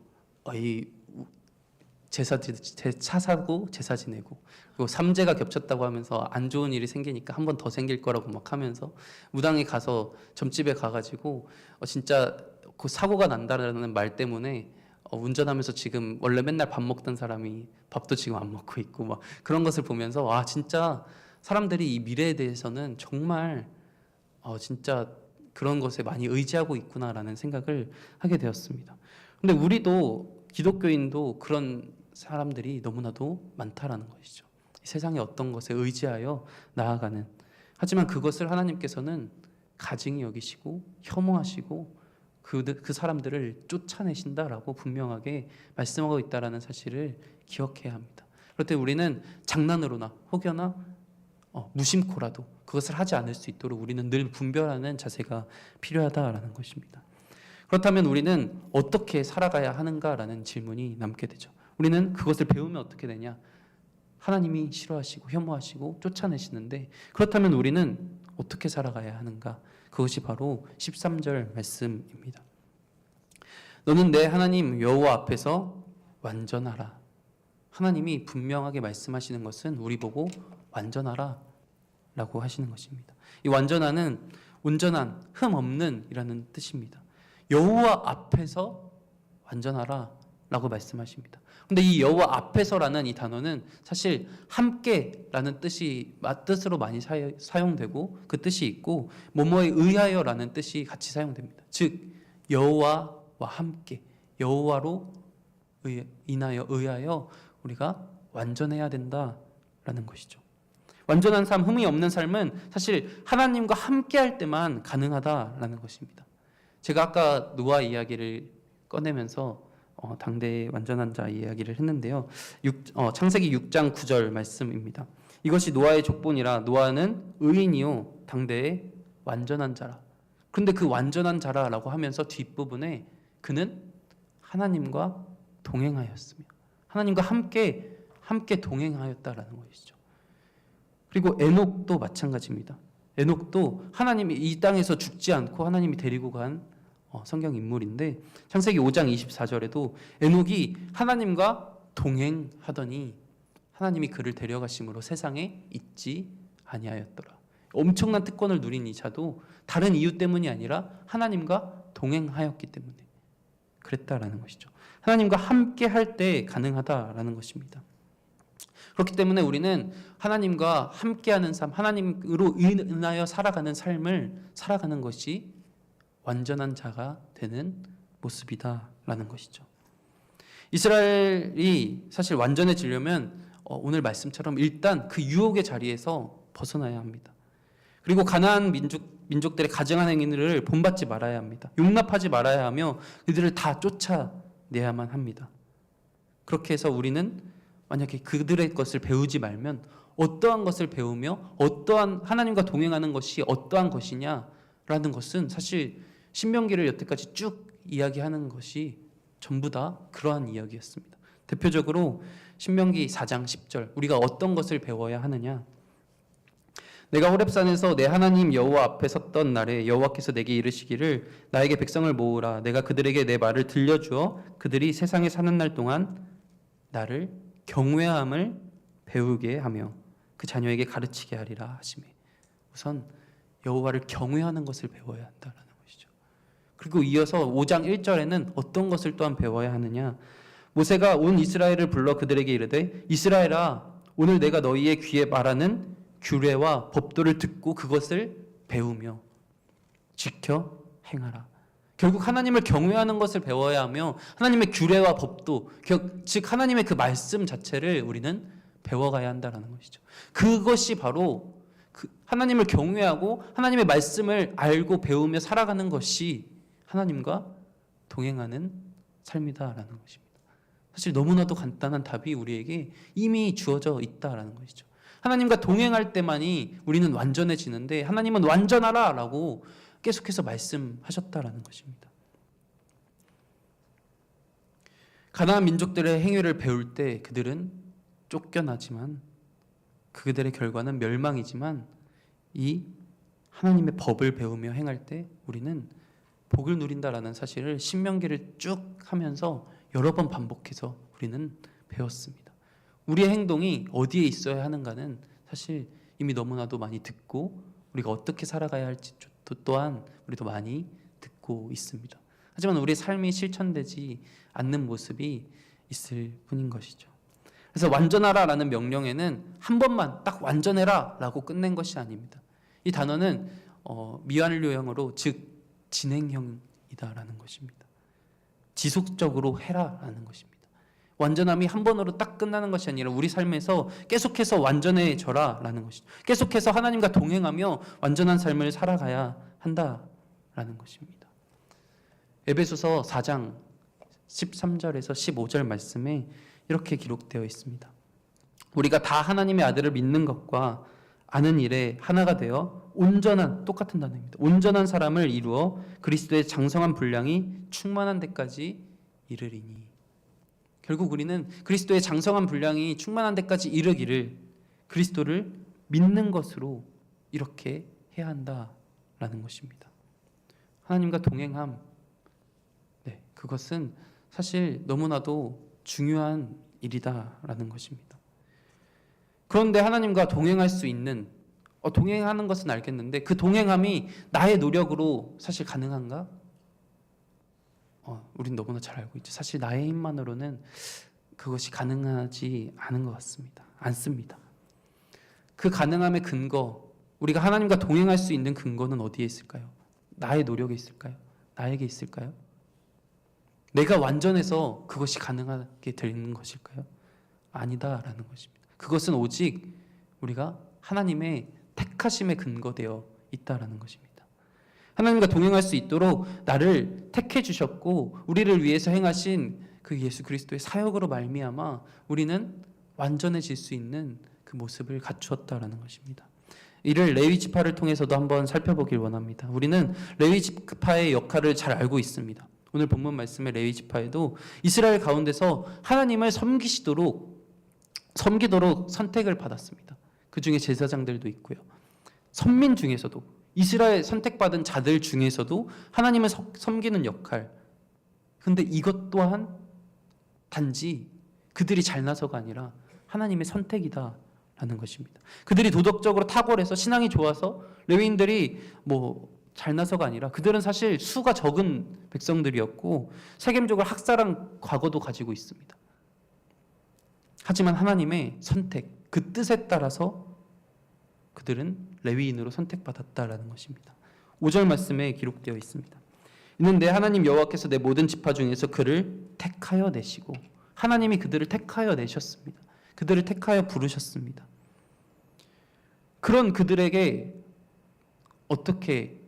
차 사고 제사 지내고, 그리고 삼재가 겹쳤다고 하면서 안 좋은 일이 생기니까 한 번 더 생길 거라고 하면서 무당에 가서 점집에 가가지고 진짜 그 사고가 난다라는 말 때문에 운전하면서 지금 원래 맨날 밥 먹던 사람이 밥도 지금 안 먹고 있고 그런 것을 보면서 진짜 사람들이 이 미래에 대해서는 정말 진짜 그런 것에 많이 의지하고 있구나라는 생각을 하게 되었습니다. 근데 우리도 기독교인도 그런 사람들이 너무나도 많다라는 것이죠. 세상의 어떤 것에 의지하여 나아가는, 하지만 그것을 하나님께서는 가증히 여기시고 혐오하시고 그 사람들을 쫓아내신다라고 분명하게 말씀하고 있다라는 사실을 기억해야 합니다. 그럴 때 우리는 장난으로나 혹여나 무심코라도 그것을 하지 않을 수 있도록 우리는 늘 분별하는 자세가 필요하다라는 것입니다. 그렇다면 우리는 어떻게 살아가야 하는가라는 질문이 남게 되죠. 우리는 그것을 배우면 어떻게 되냐? 하나님이 싫어하시고 혐오하시고 쫓아내시는데, 그렇다면 우리는 어떻게 살아가야 하는가? 그것이 바로 13절 말씀입니다. 너는 내 하나님 여호와 앞에서 완전하라. 하나님이 분명하게 말씀하시는 것은 우리 보고 완전하라 라고 하시는 것입니다. 이 완전하는 온전한, 흠 없는 이라는 뜻입니다. 여호와 앞에서 완전하라 라고 말씀하십니다. 근데 이 여호와 앞에서라는 이 단어는 사실 함께라는 뜻으로 많이 사용되고, 그 뜻이 있고 뭐뭐에 의하여라는 뜻이 같이 사용됩니다. 즉 여호와와 함께, 여호와로 의하여 우리가 완전해야 된다라는 것이죠. 완전한 삶, 흠이 없는 삶은 사실 하나님과 함께 할 때만 가능하다라는 것입니다. 제가 아까 노아 이야기를 꺼내면서 당대의 완전한 자 이야기를 했는데요. 창세기 6장 9절 말씀입니다. 이것이 노아의 족본이라 노아는 의인이요 당대의 완전한 자라. 그런데 그 완전한 자라라고 하면서 뒷부분에 그는 하나님과 동행하였으며, 하나님과 함께 동행하였다라는 것이죠. 그리고 에녹도 마찬가지입니다. 에녹도 하나님이 이 땅에서 죽지 않고 하나님이 데리고 간 성경 인물인데, 창세기 5장 24절에도 에녹이 하나님과 동행하더니 하나님이 그를 데려가심으로 세상에 있지 아니하였더라. 엄청난 특권을 누린 이 자도 다른 이유 때문이 아니라 하나님과 동행하였기 때문에 그랬다라는 것이죠. 하나님과 함께 할 때 가능하다라는 것입니다. 그렇기 때문에 우리는 하나님과 함께하는 삶, 하나님으로 인하여 살아가는 삶을 살아가는 것이 완전한 자가 되는 모습이다라는 것이죠. 이스라엘이 사실 완전해지려면 오늘 말씀처럼 일단 그 유혹의 자리에서 벗어나야 합니다. 그리고 가나안 민족들의 가증한 행위를 본받지 말아야 합니다. 용납하지 말아야 하며 그들을 다 쫓아내야만 합니다. 그렇게 해서 우리는 만약에 그들의 것을 배우지 말면 어떠한 것을 배우며 어떠한 하나님과 동행하는 것이 어떠한 것이냐라는 것은 사실 신명기를 여태까지 쭉 이야기하는 것이 전부 다 그러한 이야기였습니다. 대표적으로 신명기 4장 10절, 우리가 어떤 것을 배워야 하느냐? 내가 호렙산에서 내 하나님 여호와 앞에 섰던 날에 여호와께서 내게 이르시기를 나에게 백성을 모으라. 내가 그들에게 내 말을 들려주어 그들이 세상에 사는 날 동안 나를 경외함을 배우게 하며 그 자녀에게 가르치게 하리라 하시매. 우선 여호와를 경외하는 것을 배워야 한다라는 것이죠. 그리고 이어서 5장 1절에는 어떤 것을 또한 배워야 하느냐? 모세가 온 이스라엘을 불러 그들에게 이르되 이스라엘아, 오늘 내가 너희의 귀에 말하는 규례와 법도를 듣고 그것을 배우며 지켜 행하라. 결국 하나님을 경외하는 것을 배워야 하며 하나님의 규례와 법도, 즉 하나님의 그 말씀 자체를 우리는 배워가야 한다는 것이죠. 그것이 바로 하나님을 경외하고 하나님의 말씀을 알고 배우며 살아가는 것이 하나님과 동행하는 삶이다라는 것입니다. 사실 너무나도 간단한 답이 우리에게 이미 주어져 있다라는 것이죠. 하나님과 동행할 때만이 우리는 완전해지는데 하나님은 완전하라 라고 계속해서 말씀하셨다라는 것입니다. 가나안 민족들의 행위를 배울 때 그들은 쫓겨나지만 그들의 결과는 멸망이지만 이 하나님의 법을 배우며 행할 때 우리는 복을 누린다라는 사실을 신명기를 쭉 하면서 여러 번 반복해서 우리는 배웠습니다. 우리의 행동이 어디에 있어야 하는가는 사실 이미 너무나도 많이 듣고 우리가 어떻게 살아가야 할지 또한 우리도 많이 듣고 있습니다. 하지만 우리의 삶이 실천되지 않는 모습이 있을 뿐인 것이죠. 그래서 완전하라라는 명령에는 한 번만 딱 완전해라라고 끝낸 것이 아닙니다. 이 단어는 미완료형으로 즉 진행형이다라는 것입니다. 지속적으로 해라라는 것입니다. 완전함이 한 번으로 딱 끝나는 것이 아니라 우리 삶에서 계속해서 완전해져라라는 것이죠. 계속해서 하나님과 동행하며 완전한 삶을 살아가야 한다라는 것입니다. 에베소서 4장 13절에서 15절 말씀에 이렇게 기록되어 있습니다. 우리가 다 하나님의 아들을 믿는 것과 아는 일에 하나가 되어 온전한, 똑같은 단어입니다. 온전한 사람을 이루어 그리스도의 장성한 분량이 충만한 데까지 이르리니. 결국 우리는 그리스도의 장성한 분량이 충만한 데까지 이르기를 그리스도를 믿는 것으로 이렇게 해야 한다라는 것입니다. 하나님과 동행함, 네, 그것은 사실 너무나도 중요한 일이다라는 것입니다. 그런데 하나님과 동행할 수 있는, 동행하는 것은 알겠는데 그 동행함이 나의 노력으로 사실 가능한가? 우린 너무나 잘 알고 있죠. 사실 나의 힘만으로는 그것이 가능하지 않은 것 같습니다. 않습니다. 그 가능함의 근거, 우리가 하나님과 동행할 수 있는 근거는 어디에 있을까요? 나의 노력에 있을까요? 나에게 있을까요? 내가 완전해서 그것이 가능하게 되는 것일까요? 아니다라는 것입니다. 그것은 오직 우리가 하나님의 택하심에 근거되어 있다라는 것입니다. 하나님과 동행할 수 있도록 나를 택해 주셨고 우리를 위해서 행하신 그 예수 그리스도의 사역으로 말미암아 우리는 완전해질 수 있는 그 모습을 갖추었다라는 것입니다. 이를 레위 지파를 통해서도 한번 살펴보길 원합니다. 우리는 레위 지파의 역할을 잘 알고 있습니다. 오늘 본문 말씀의 레위 지파에도 이스라엘 가운데서 하나님을 섬기도록 선택을 받았습니다. 그 중에 제사장들도 있고요. 선민 중에서도 이스라엘 선택받은 자들 중에서도 하나님을 섬기는 역할. 근데 이것 또한 단지 그들이 잘나서가 아니라 하나님의 선택이다라는 것입니다. 그들이 도덕적으로 탁월해서 신앙이 좋아서 레위인들이 잘나서가 아니라 그들은 사실 수가 적은 백성들이었고 세겜적으로 학살한 과거도 가지고 있습니다. 하지만 하나님의 선택, 그 뜻에 따라서 그들은 레위인으로 선택받았다라는 것입니다. 5절 말씀에 기록되어 있습니다. 이는 내 하나님 여호와께서 내 모든 지파 중에서 그를 택하여 내시고, 하나님이 그들을 택하여 내셨습니다. 그들을 택하여 부르셨습니다. 그런 그들에게 어떻게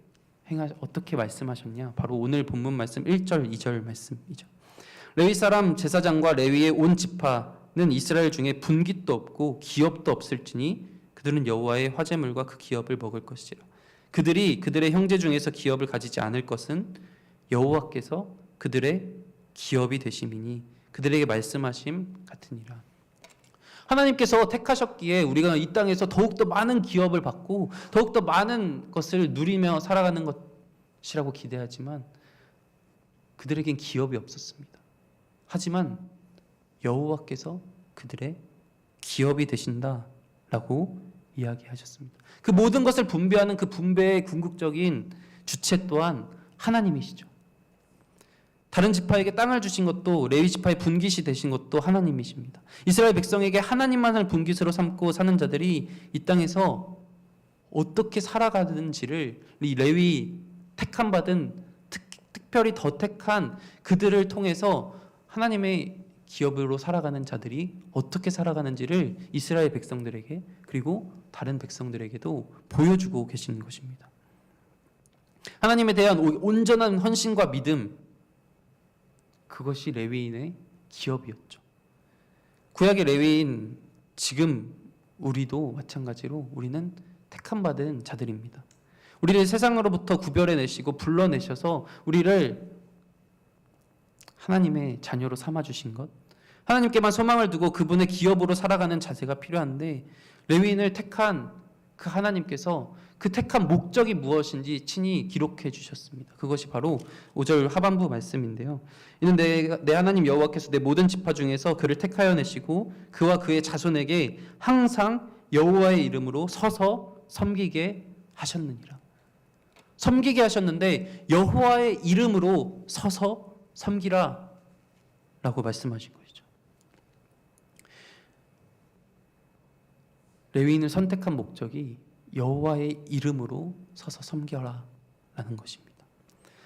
말씀하셨냐? 바로 오늘 본문 말씀 1절, 2절 말씀이죠. 레위 사람 제사장과 레위의 온 지파는 이스라엘 중에 분깃도 없고 기업도 없을지니 그들은 여호와의 화제물과 그 기업을 먹을 것이라. 그들이 그들의 형제 중에서 기업을 가지지 않을 것은 여호와께서 그들의 기업이 되심이니 그들에게 말씀하심 같으니라. 하나님께서 택하셨기에 우리가 이 땅에서 더욱더 많은 기업을 받고 더욱더 많은 것을 누리며 살아가는 것이라고 기대하지만 그들에겐 기업이 없었습니다. 하지만 여호와께서 그들의 기업이 되신다라고 이야기하셨습니다. 그 모든 것을 분배하는 그 분배의 궁극적인 주체 또한 하나님이시죠. 다른 지파에게 땅을 주신 것도 레위 지파의 분깃이 되신 것도 하나님이십니다. 이스라엘 백성에게 하나님만을 분깃으로 삼고 사는 자들이 이 땅에서 어떻게 살아가는지를 이 레위 택함 받은 특별히 더 택한 그들을 통해서 하나님의 기업으로 살아가는 자들이 어떻게 살아가는지를 이스라엘 백성들에게 그리고 다른 백성들에게도 보여주고 계시는 것입니다. 하나님에 대한 온전한 헌신과 믿음, 그것이 레위인의 기업이었죠. 구약의 레위인, 지금 우리도 마찬가지로 우리는 택함받은 자들입니다. 우리를 세상으로부터 구별해내시고 불러내셔서 우리를 하나님의 자녀로 삼아주신 것, 하나님께만 소망을 두고 그분의 기업으로 살아가는 자세가 필요한데 레위인을 택한 그 하나님께서 그 택한 목적이 무엇인지 친히 기록해 주셨습니다. 그것이 바로 5절 하반부 말씀인데요. 이는 내 하나님 여호와께서 내 모든 지파 중에서 그를 택하여 내시고 그와 그의 자손에게 항상 여호와의 이름으로 서서 섬기게 하셨느니라. 섬기게 하셨는데 여호와의 이름으로 서서 섬기라 라고 말씀하신 것이죠. 레위인을 선택한 목적이 여호와의 이름으로 서서 섬겨라 라는 것입니다.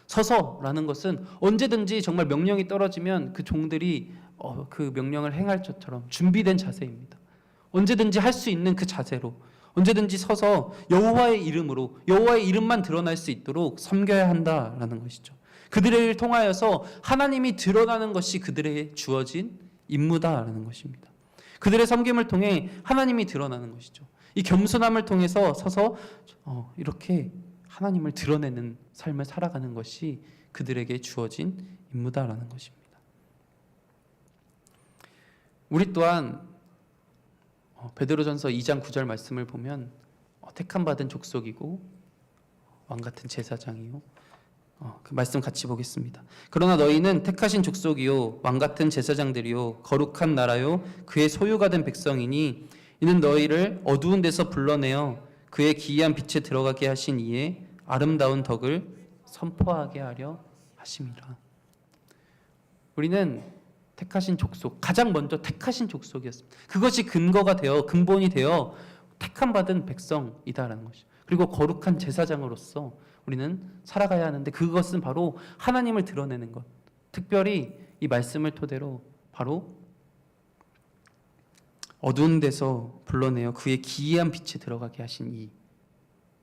서서라는 것은 언제든지 정말 명령이 떨어지면 그 종들이 그 명령을 행할 것처럼 준비된 자세입니다. 언제든지 할 수 있는 그 자세로 언제든지 서서 여호와의 이름으로 여호와의 이름만 드러날 수 있도록 섬겨야 한다라는 것이죠. 그들을 통하여서 하나님이 드러나는 것이 그들에게 주어진 임무다라는 것입니다. 그들의 섬김을 통해 하나님이 드러나는 것이죠. 이 겸손함을 통해서 서서 이렇게 하나님을 드러내는 삶을 살아가는 것이 그들에게 주어진 임무다라는 것입니다. 우리 또한 베드로전서 2장 9절 말씀을 보면 택함 받은 족속이고 왕 같은 제사장이요. 그 말씀 같이 보겠습니다. 그러나 너희는 택하신 족속이요 왕 같은 제사장들이요 거룩한 나라요 그의 소유가 된 백성이니 이는 너희를 어두운 데서 불러내어 그의 기이한 빛에 들어가게 하신 이의 아름다운 덕을 선포하게 하려 하심이라. 우리는 택하신 족속, 가장 먼저 택하신 족속이었습니다. 그것이 근거가 되어 근본이 되어 택함 받은 백성이다라는 것이죠. 그리고 거룩한 제사장으로서 우리는 살아가야 하는데 그것은 바로 하나님을 드러내는 것. 특별히 이 말씀을 토대로 바로 어두운 데서 불러내어 그의 기이한 빛에 들어가게 하신 이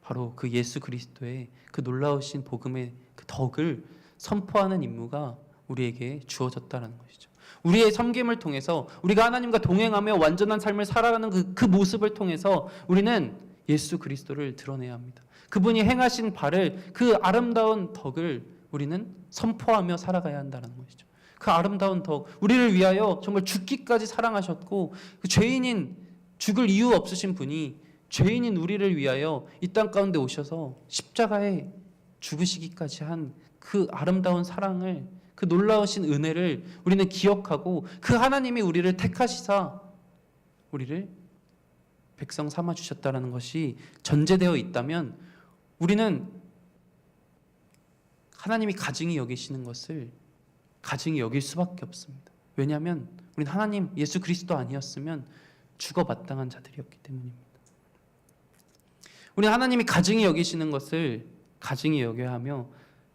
바로 그 예수 그리스도의 그 놀라우신 복음의 그 덕을 선포하는 임무가 우리에게 주어졌다는 것이죠. 우리의 섬김을 통해서 우리가 하나님과 동행하며 완전한 삶을 살아가는 그 모습을 통해서 우리는 예수 그리스도를 드러내야 합니다. 그분이 행하신 바를 그 아름다운 덕을 우리는 선포하며 살아가야 한다는 것이죠. 그 아름다운 덕, 우리를 위하여 정말 죽기까지 사랑하셨고 그 죄인인 죽을 이유 없으신 분이 죄인인 우리를 위하여 이 땅 가운데 오셔서 십자가에 죽으시기까지 한 그 아름다운 사랑을 그 놀라우신 은혜를 우리는 기억하고 그 하나님이 우리를 택하시사 우리를 백성 삼아 주셨다는 것이 전제되어 있다면 우리는 하나님이 가증히 여기시는 것을 가증히 여길 수밖에 없습니다. 왜냐하면 우리는 하나님 예수 그리스도 아니었으면 죽어 마땅한 자들이었기 때문입니다. 우리는 하나님이 가증히 여기시는 것을 가증히 여겨야 하며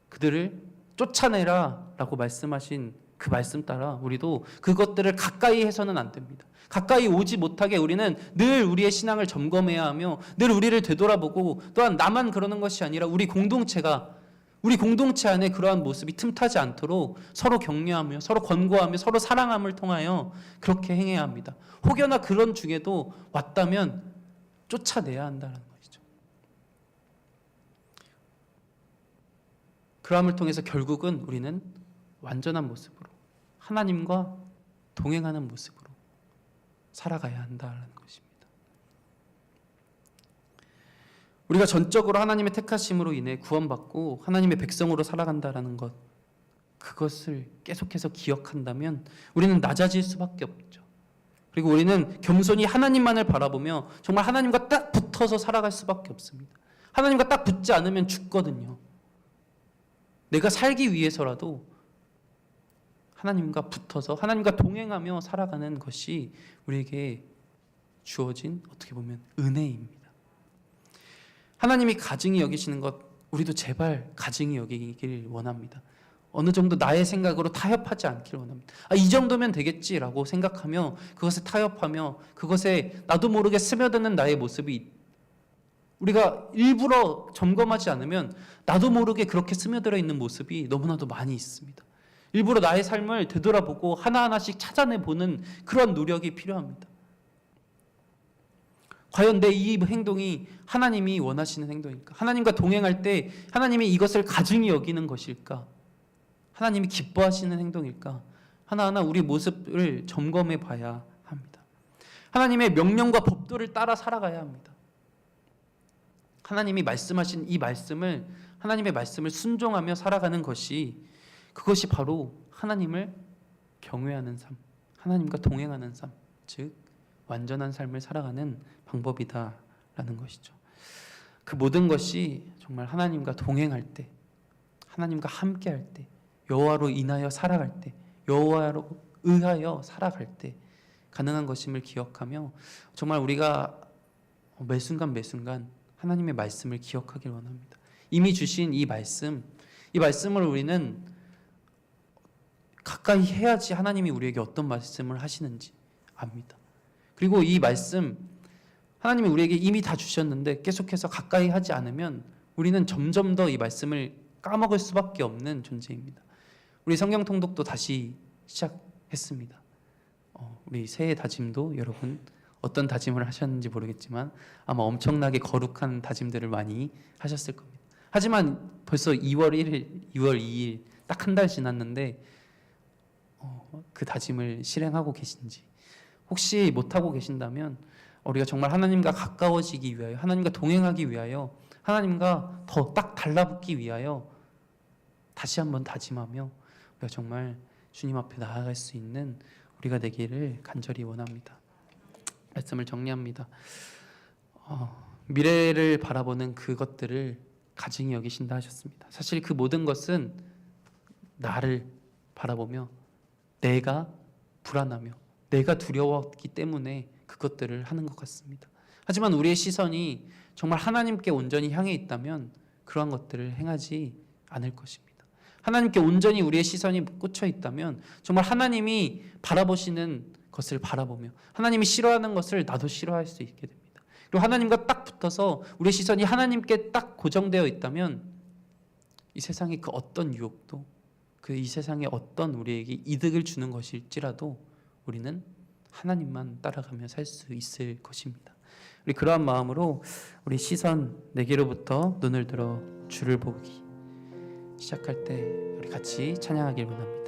그들을 쫓아내라 라고 말씀하신 그 말씀 따라 우리도 그것들을 가까이 해서는 안 됩니다. 가까이 오지 못하게 우리는 늘 우리의 신앙을 점검해야 하며 늘 우리를 되돌아보고 또한 나만 그러는 것이 아니라 우리 공동체 안에 그러한 모습이 틈타지 않도록 서로 격려하며 서로 권고하며 서로 사랑함을 통하여 그렇게 행해야 합니다. 혹여나 그런 중에도 왔다면 쫓아내야 한다는 것이죠. 그러함을 통해서 결국은 우리는 완전한 모습으로 하나님과 동행하는 모습으로 살아가야 한다는 것입니다. 우리가 전적으로 하나님의 택하심으로 인해 구원받고 하나님의 백성으로 살아간다는 것, 그것을 계속해서 기억한다면 우리는 낮아질 수밖에 없죠. 그리고 우리는 겸손히 하나님만을 바라보며 정말 하나님과 딱 붙어서 살아갈 수밖에 없습니다. 하나님과 딱 붙지 않으면 죽거든요. 내가 살기 위해서라도 하나님과 붙어서 하나님과 동행하며 살아가는 것이 우리에게 주어진 어떻게 보면 은혜입니다. 하나님이 가증히 여기시는 것 우리도 제발 가증히 여기길 원합니다. 어느 정도 나의 생각으로 타협하지 않기를 원합니다. 이 정도면 되겠지라고 생각하며 그것에 타협하며 그것에 나도 모르게 스며드는 나의 모습이 우리가 일부러 점검하지 않으면 나도 모르게 그렇게 스며들어 있는 모습이 너무나도 많이 있습니다. 일부러 나의 삶을 되돌아보고 하나하나씩 찾아내보는 그런 노력이 필요합니다. 과연 내 이 행동이 하나님이 원하시는 행동일까? 하나님과 동행할 때 하나님이 이것을 가증히 여기는 것일까? 하나님이 기뻐하시는 행동일까? 하나하나 우리 모습을 점검해 봐야 합니다. 하나님의 명령과 법도를 따라 살아가야 합니다. 하나님이 말씀하신 이 말씀을 하나님의 말씀을 순종하며 살아가는 것이 그것이 바로 하나님을 경외하는 삶, 하나님과 동행하는 삶, 즉 완전한 삶을 살아가는 방법이다라는 것이죠. 그 모든 것이 정말 하나님과 동행할 때, 하나님과 함께할 때, 여호와로 인하여 살아갈 때, 여호와로 의하여 살아갈 때 가능한 것임을 기억하며 정말 우리가 매 순간 하나님의 말씀을 기억하길 원합니다. 이미 주신 이 말씀을 우리는 가까이 해야지 하나님이 우리에게 어떤 말씀을 하시는지 압니다. 그리고 이 말씀 하나님이 우리에게 이미 다 주셨는데 계속해서 가까이 하지 않으면 우리는 점점 더 이 말씀을 까먹을 수밖에 없는 존재입니다. 우리 성경 통독도 다시 시작했습니다. 우리 새해 다짐도 여러분 어떤 다짐을 하셨는지 모르겠지만 아마 엄청나게 거룩한 다짐들을 많이 하셨을 겁니다. 하지만 벌써 2월 1일, 2월 2일 딱 한 달 지났는데 그 다짐을 실행하고 계신지 혹시 못하고 계신다면 우리가 정말 하나님과 가까워지기 위하여, 하나님과 동행하기 위하여, 하나님과 더 딱 달라붙기 위하여 다시 한번 다짐하며 우리가 정말 주님 앞에 나아갈 수 있는 우리가 되기를 간절히 원합니다. 말씀을 정리합니다. 미래를 바라보는 그것들을 가증히 여기신다 하셨습니다. 사실 그 모든 것은 나를 바라보며 내가 불안하며 내가 두려웠기 때문에 그것들을 하는 것 같습니다. 하지만 우리의 시선이 정말 하나님께 온전히 향해 있다면 그러한 것들을 행하지 않을 것입니다. 하나님께 온전히 우리의 시선이 꽂혀 있다면 정말 하나님이 바라보시는 것을 바라보며 하나님이 싫어하는 것을 나도 싫어할 수 있게 됩니다. 그리고 하나님과 딱 붙어서 우리의 시선이 하나님께 딱 고정되어 있다면 이 세상의 그 어떤 유혹도 이 세상의 어떤 우리에게 이득을 주는 것일지라도 우리는 하나님만 따라가며 살 수 있을 것입니다. 우리 그러한 마음으로 우리 시선 내게로부터 눈을 들어 주를 보기 시작할 때 우리 같이 찬양하길 원합니다.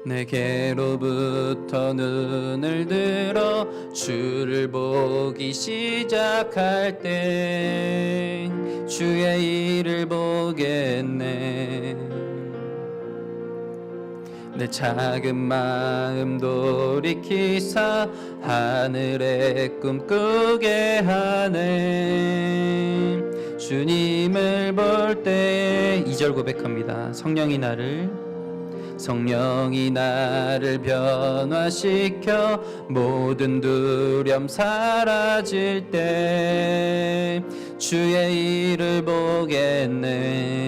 내게로부터 눈을 들어 주를 보기 시작할 때 주의 일을 보겠네. 내 작은 마음 돌이키사 하늘의 꿈 꾸게 하네. 주님을 볼 때 2절 고백합니다. 성령이 나를 변화시켜 모든 두려움 사라질 때 주의 일을 보겠네.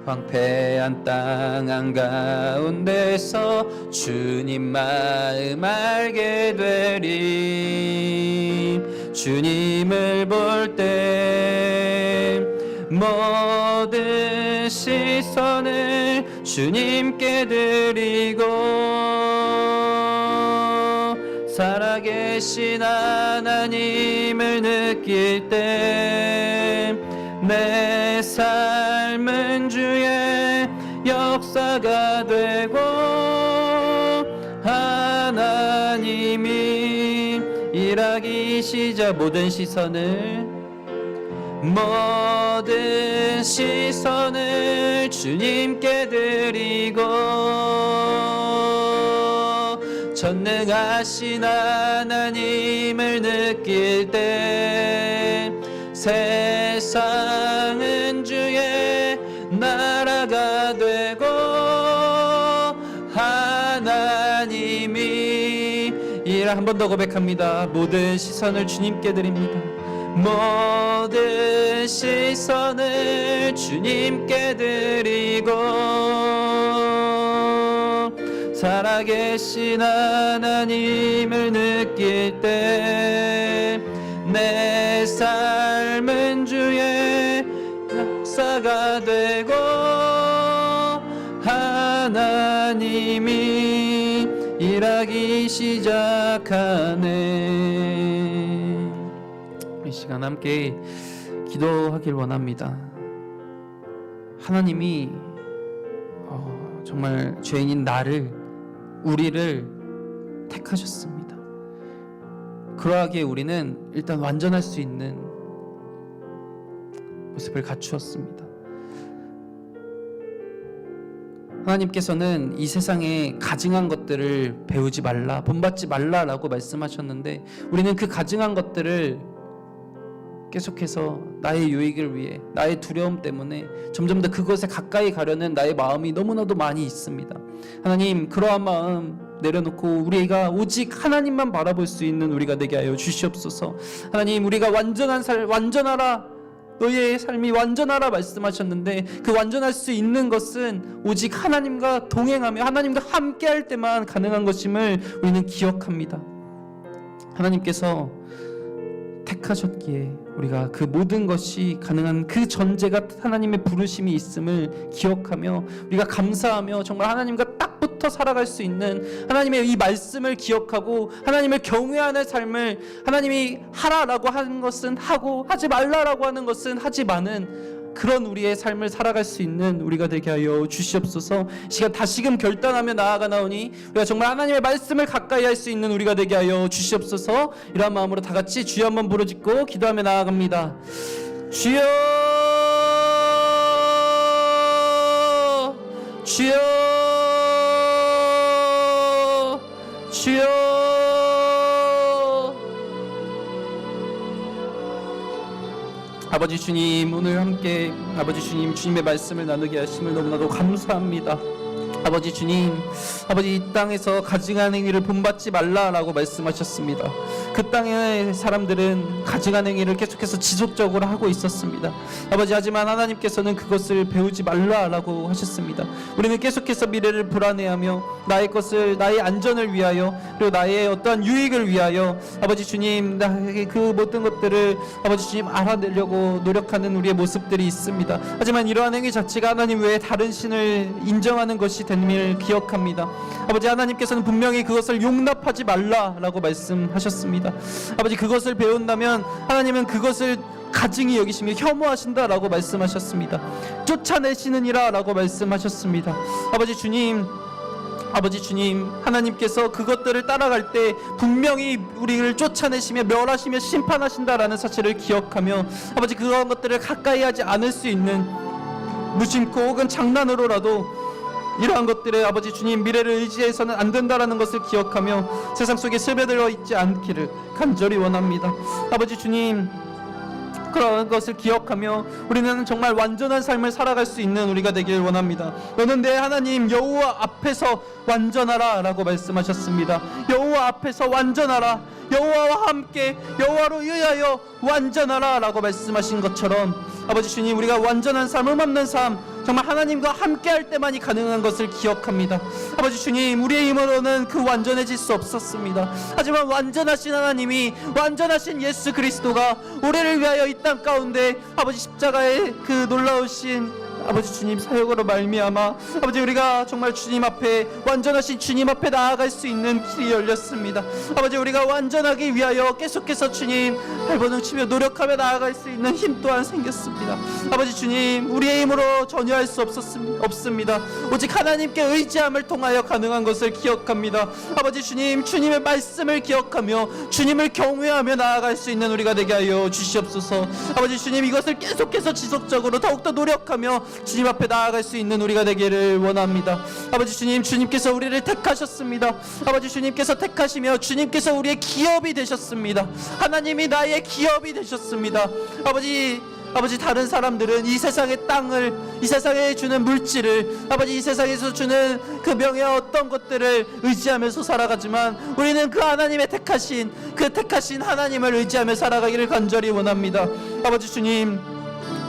황폐한 땅 한가운데서 주님 마음 알게 되리. 주님을 볼 때 모든 시선을 주님께 드리고 살아계신 하나님을 느낄 때 내 삶은 주의 역사가 되고 하나님이 일하기 시작 모든 시선을 주님께 드리고 전능하신 하나님을 느낄 때 세상은 주의 나라가 되고 하나님이 한 번 더 고백합니다. 모든 시선을 주님께 드립니다. 모든 시선을 주님께 드리고 살아계신 하나님을 느낄 때 내 삶은 주의 역사가 되고 하나님이 일하기 시작하네. 이 시간 함께 기도하길 원합니다. 하나님이 정말 죄인인 우리를 택하셨습니다. 그러하기에 우리는 일단 완전할 수 있는 모습을 갖추었습니다. 하나님께서는 이 세상에 가증한 것들을 배우지 말라, 본받지 말라라고 말씀하셨는데 우리는 그 가증한 것들을 계속해서 나의 유익을 위해 나의 두려움 때문에 점점 더 그것에 가까이 가려는 나의 마음이 너무나도 많이 있습니다. 하나님, 그러한 마음 내려놓고 우리가 오직 하나님만 바라볼 수 있는 우리가 되게 하여 주시옵소서. 하나님, 우리가 완전하라, 너희의 삶이 완전하라 말씀하셨는데 그 완전할 수 있는 것은 오직 하나님과 동행하며 하나님과 함께할 때만 가능한 것임을 우리는 기억합니다. 하나님께서 택하셨기에 우리가 그 모든 것이 가능한 그 전제가 하나님의 부르심이 있음을 기억하며 우리가 감사하며 정말 하나님과 딱 붙어 때부터 살아갈 수 있는 하나님의 이 말씀을 기억하고 하나님을 경외하는 삶을 하나님이 하라라고 하는 것은 하고 하지 말라라고 하는 것은 하지 마는 그런 우리의 삶을 살아갈 수 있는 우리가 되게 하여 주시옵소서. 시간 다시금 결단하며 나아가나오니 우리가 정말 하나님의 말씀을 가까이 할 수 있는 우리가 되게 하여 주시옵소서. 이러한 마음으로 다 같이 주여 한번 부르짖고 기도하며 나아갑니다. 주여, 주여, 주여. 아버지 주님, 오늘 함께 아버지 주님, 주님의 말씀을 나누게 하심을 너무나도 감사합니다. 아버지 주님, 아버지 이 땅에서 가증한 행위를 본받지 말라라고 말씀하셨습니다. 그 땅의 사람들은 가증한 행위를 계속해서 지속적으로 하고 있었습니다. 아버지, 하지만 하나님께서는 그것을 배우지 말라라고 하셨습니다. 우리는 계속해서 미래를 불안해하며 나의 것을, 나의 안전을 위하여 그리고 나의 어떠한 유익을 위하여 아버지 주님, 나에게 그 모든 것들을 아버지 주님 알아내려고 노력하는 우리의 모습들이 있습니다. 하지만 이러한 행위 자체가 하나님 외에 다른 신을 인정하는 것이 됨을 기억합니다. 아버지, 하나님께서는 분명히 그것을 용납하지 말라라고 말씀하셨습니다. 아버지, 그것을 배운다면 하나님은 그것을 가증히 여기시며 혐오하신다라고 말씀하셨습니다. 쫓아내시느니라 라고 말씀하셨습니다. 아버지 주님, 아버지 주님, 하나님께서 그것들을 따라갈 때 분명히 우리를 쫓아내시며 멸하시며 심판하신다라는 사실을 기억하며 아버지, 그런 것들을 가까이 하지 않을 수 있는 무심코 혹은 장난으로라도 이러한 것들에 아버지 주님 미래를 의지해서는 안 된다라는 것을 기억하며 세상 속에 스며들어 있지 않기를 간절히 원합니다. 아버지 주님, 그런 것을 기억하며 우리는 정말 완전한 삶을 살아갈 수 있는 우리가 되길 원합니다. 너는 내 하나님 여호와 앞에서 완전하라 라고 말씀하셨습니다. 여호와 앞에서 완전하라, 여호와와 함께 여호와로 의하여 완전하라 라고 말씀하신 것처럼 아버지 주님, 우리가 완전한 삶, 흠없는 삶, 정말 하나님과 함께 할 때만이 가능한 것을 기억합니다. 아버지 주님, 우리의 힘으로는 그 완전해질 수 없었습니다. 하지만 완전하신 하나님이, 완전하신 예수 그리스도가 우리를 위하여 이 땅 가운데 아버지 십자가의 그 놀라우신 아버지 주님 사역으로 말미암아 아버지, 우리가 정말 주님 앞에, 완전하신 주님 앞에 나아갈 수 있는 길이 열렸습니다. 아버지, 우리가 완전하기 위하여 계속해서 주님 발버둥 치며 노력하며 나아갈 수 있는 힘 또한 생겼습니다. 아버지 주님, 우리의 힘으로 전혀 할 수 없습니다. 오직 하나님께 의지함을 통하여 가능한 것을 기억합니다. 아버지 주님, 주님의 말씀을 기억하며 주님을 경외하며 나아갈 수 있는 우리가 되게 하여 주시옵소서. 아버지 주님, 이것을 계속해서 지속적으로 더욱더 노력하며 주님 앞에 나아갈 수 있는 우리가 되기를 원합니다. 아버지 주님, 주님께서 우리를 택하셨습니다. 아버지 주님께서 택하시며 주님께서 우리의 기업이 되셨습니다. 하나님이 나의 기업이 되셨습니다. 아버지, 다른 사람들은 이 세상의 땅을, 이 세상에 주는 물질을, 아버지 이 세상에서 주는 그 명예와 어떤 것들을 의지하면서 살아가지만 우리는 그 하나님의 택하신, 그 택하신 하나님을 의지하며 살아가기를 간절히 원합니다. 아버지 주님,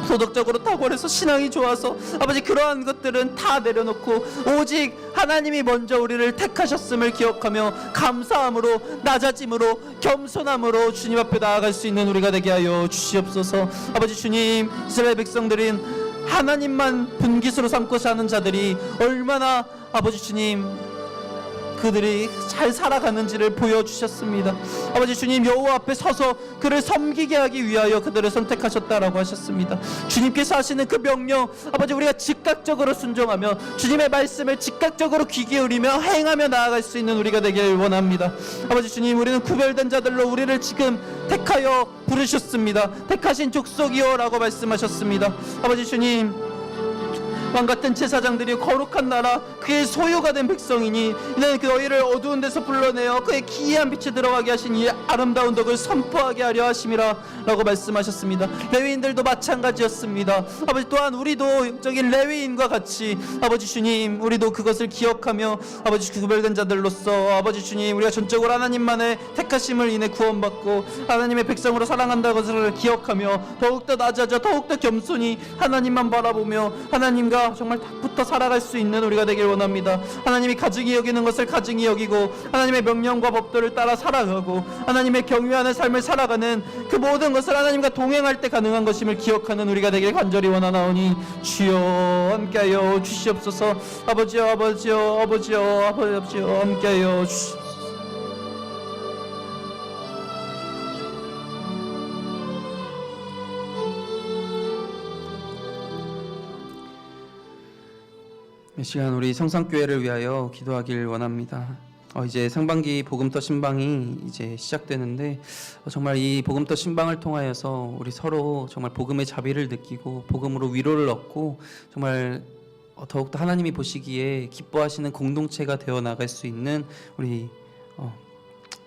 도덕적으로 탁월해서 신앙이 좋아서 아버지 그러한 것들은 다 내려놓고 오직 하나님이 먼저 우리를 택하셨음을 기억하며 감사함으로, 낮아짐으로, 겸손함으로 주님 앞에 나아갈 수 있는 우리가 되게 하여 주시옵소서. 아버지 주님, 이스라엘 백성들은 하나님만 분깃으로 삼고 사는 자들이 얼마나 아버지 주님 그들이 잘 살아가는지를 보여주셨습니다. 아버지 주님, 여호와 앞에 서서 그를 섬기게 하기 위하여 그들을 선택하셨다라고 하셨습니다. 주님께서 하시는 그 명령, 아버지 우리가 즉각적으로 순종하며 주님의 말씀을 즉각적으로 귀 기울이며 행하며 나아갈 수 있는 우리가 되길 원합니다. 아버지 주님, 우리는 구별된 자들로 우리를 지금 택하여 부르셨습니다. 택하신 족속이요 라고 말씀하셨습니다. 아버지 주님, 왕같은 제사장들이 거룩한 나라, 그의 소유가 된 백성이니 이는 그 너희를 어두운 데서 불러내어 그의 기이한 빛에 들어가게 하신 이 아름다운 덕을 선포하게 하려 하심이라 라고 말씀하셨습니다. 레위인들도 마찬가지였습니다. 아버지, 또한 우리도 영적인 레위인과 같이 아버지 주님, 우리도 그것을 기억하며 아버지 구별된 자들로서 아버지 주님, 우리가 전적으로 하나님만의 택하심을 인해 구원받고 하나님의 백성으로 살아간다는 것을 기억하며 더욱더 낮아져 더욱더 겸손히 하나님만 바라보며 하나님과 너희가 정말 닥붙어 살아갈 수 있는 우리가 되길 원합니다. 하나님이 가증히 여기는 것을 가증히 여기고 하나님의 명령과 법도를 따라 살아가고 하나님의 경외하는 삶을 살아가는 그 모든 것을 하나님과 동행할 때 가능한 것임을 기억하는 우리가 되길 간절히 원하나오니 주여 함께하여 주시옵소서. 아버지여 아버지여 아버지여 아버지여 함께하여 주시옵소서. 이 시간 우리 성산교회를 위하여 기도하길 원합니다. 이제 상반기 복음터 신방이 이제 시작되는데 정말 이 복음터 신방을 통하여서 우리 서로 정말 복음의 자비를 느끼고 복음으로 위로를 얻고 정말 더욱더 하나님이 보시기에 기뻐하시는 공동체가 되어 나갈 수 있는 우리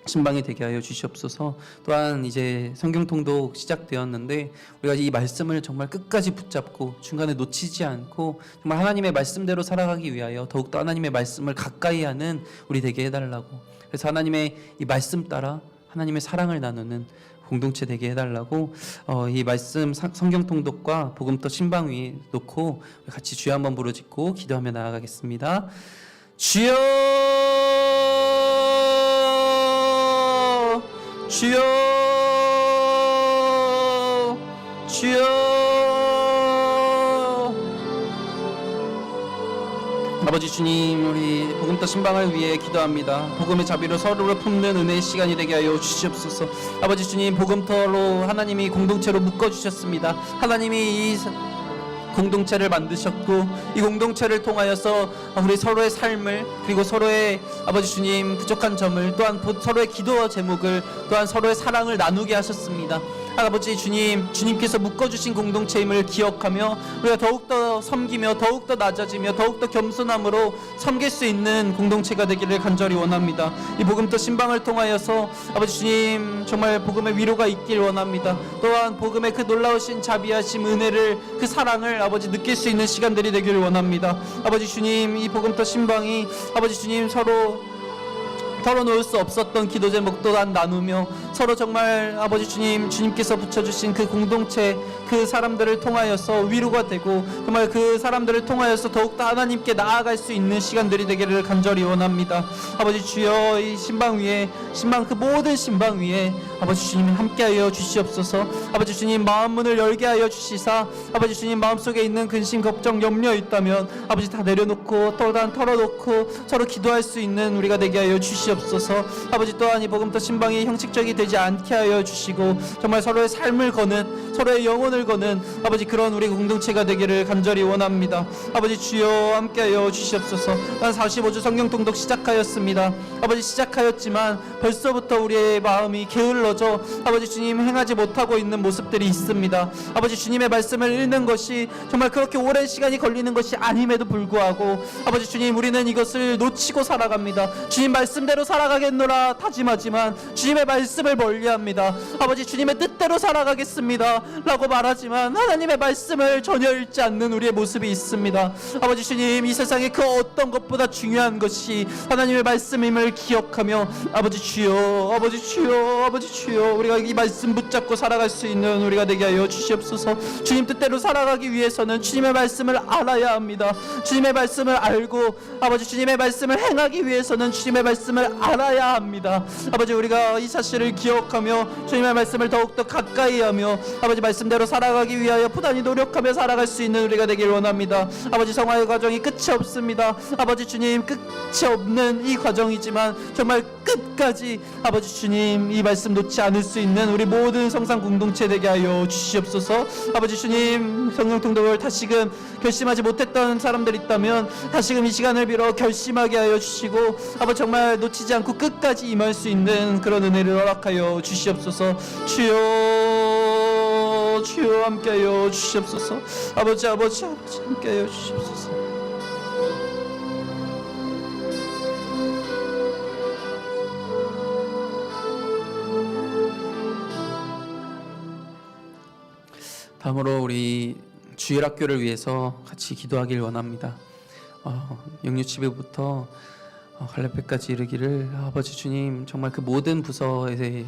신방이 되게 하여 주시옵소서. 또한 이제 성경 통독 시작되었는데 우리가 이 말씀을 정말 끝까지 붙잡고 중간에 놓치지 않고 정말 하나님의 말씀대로 살아가기 위하여 더욱더 하나님의 말씀을 가까이 하는 우리 되게 해달라고, 그래서 하나님의 이 말씀 따라 하나님의 사랑을 나누는 공동체 되게 해달라고 이 말씀 성경 통독과 복음터 신방 위에 놓고 같이 주여 한번 부르짖고 기도하며 나아가겠습니다. 주여 주여 주여. 아버지 주님, 우리 복음터 신방을 위해 기도합니다. 복음의 자비로 서로를 품는 은혜의 시간이 되게 하여 주시옵소서. 아버지 주님, 복음터로 하나님이 공동체로 묶어주셨습니다. 하나님이 이 공동체를 만드셨고 이 공동체를 통하여서 우리 서로의 삶을, 그리고 서로의 아버지 주님 부족한 점을, 또한 서로의 기도 제목을, 또한 서로의 사랑을 나누게 하셨습니다. 아버지 주님, 주님께서 묶어주신 공동체임을 기억하며 우리가 더욱더 섬기며 더욱더 낮아지며 더욱더 겸손함으로 섬길 수 있는 공동체가 되기를 간절히 원합니다. 이 복음터 신방을 통하여서 아버지 주님 정말 복음의 위로가 있길 원합니다. 또한 복음의 그 놀라우신 자비하심, 은혜를, 그 사랑을 아버지 느낄 수 있는 시간들이 되기를 원합니다. 아버지 주님, 이 복음터 신방이 아버지 주님 서로 털어놓을 수 없었던 기도 제목 또한 나누며 서로 정말 아버지 주님, 주님께서 붙여주신 그 공동체, 그 사람들을 통하여서 위로가 되고 정말 그 사람들을 통하여서 더욱더 하나님께 나아갈 수 있는 시간들이 되기를 간절히 원합니다. 아버지 주여, 이 신방 위에, 신방 그 모든 신방 위에 아버지 주님 함께하여 주시옵소서. 아버지 주님 마음 문을 열게 하여 주시사 아버지 주님 마음속에 있는 근심 걱정 염려 있다면 아버지 다 내려놓고 또한 털어놓고 서로 기도할 수 있는 우리가 되게 하여 주시옵소서. 아버지 또한 이 복음터 신방이 형식적이 되지 않게 하여 주시고 정말 서로의 삶을 거는, 서로의 영혼을 거는 아버지 그런 우리 공동체가 되기를 간절히 원합니다. 아버지 주여 함께하여 주시옵소서. 난 45주 성경 통독 시작하였습니다. 아버지 시작하였지만 벌써부터 우리의 마음이 게을러져 아버지 주님 행하지 못하고 있는 모습들이 있습니다. 아버지 주님의 말씀을 읽는 것이 정말 그렇게 오랜 시간이 걸리는 것이 아님에도 불구하고 아버지 주님, 우리는 이것을 놓치고 살아갑니다. 주님 말씀대로 살아가겠노라 다짐하지만 주님의 말씀을 멀리합니다. 아버지 주님의 뜻대로 살아가겠습니다 라고 말하지만 하나님의 말씀을 전혀 읽지 않는 우리의 모습이 있습니다. 아버지 주님, 이 세상에 그 어떤 것보다 중요한 것이 하나님의 말씀임을 기억하며 아버지 주여, 아버지 주여, 아버지 주여, 우리가 이 말씀 붙잡고 살아갈 수 있는 우리가 되게 하여 주시옵소서. 주님 뜻대로 살아가기 위해서는 주님의 말씀을 알아야 합니다. 주님의 말씀을 알고 아버지 주님의 말씀을 행하기 위해서는 주님의 말씀을 알아야 합니다. 아버지 우리가 이 사실을 기억하며 주님의 말씀을 더욱더 가까이 하며 아버지 말씀대로 살아가기 위하여 부단히 노력하며 살아갈 수 있는 우리가 되길 원합니다. 아버지 성화의 과정이 끝이 없습니다. 아버지 주님, 끝이 없는 이 과정이지만 정말 끝까지 아버지 주님 이 말씀 놓지 않을 수 있는 우리 모든 성산 공동체 되게 하여 주시옵소서. 아버지 주님, 성령 통독을 다시금 결심하지 못했던 사람들 있다면 다시금 이 시간을 빌어 결심하게 하여 주시고 아버지 정말 놓치지 않고 끝까지 임할 수 있는 그런 은혜를 허락하여 주시옵소서. 주여, 주여 함께하여 주시옵소서. 아버지 아버지 아버지 함께하여 주시옵소서. 다음으로 우리 주일학교를 위해서 같이 기도하길 원합니다. 영유치부부터 갈래패까지 이르기를 아버지 주님 정말 그 모든 부서에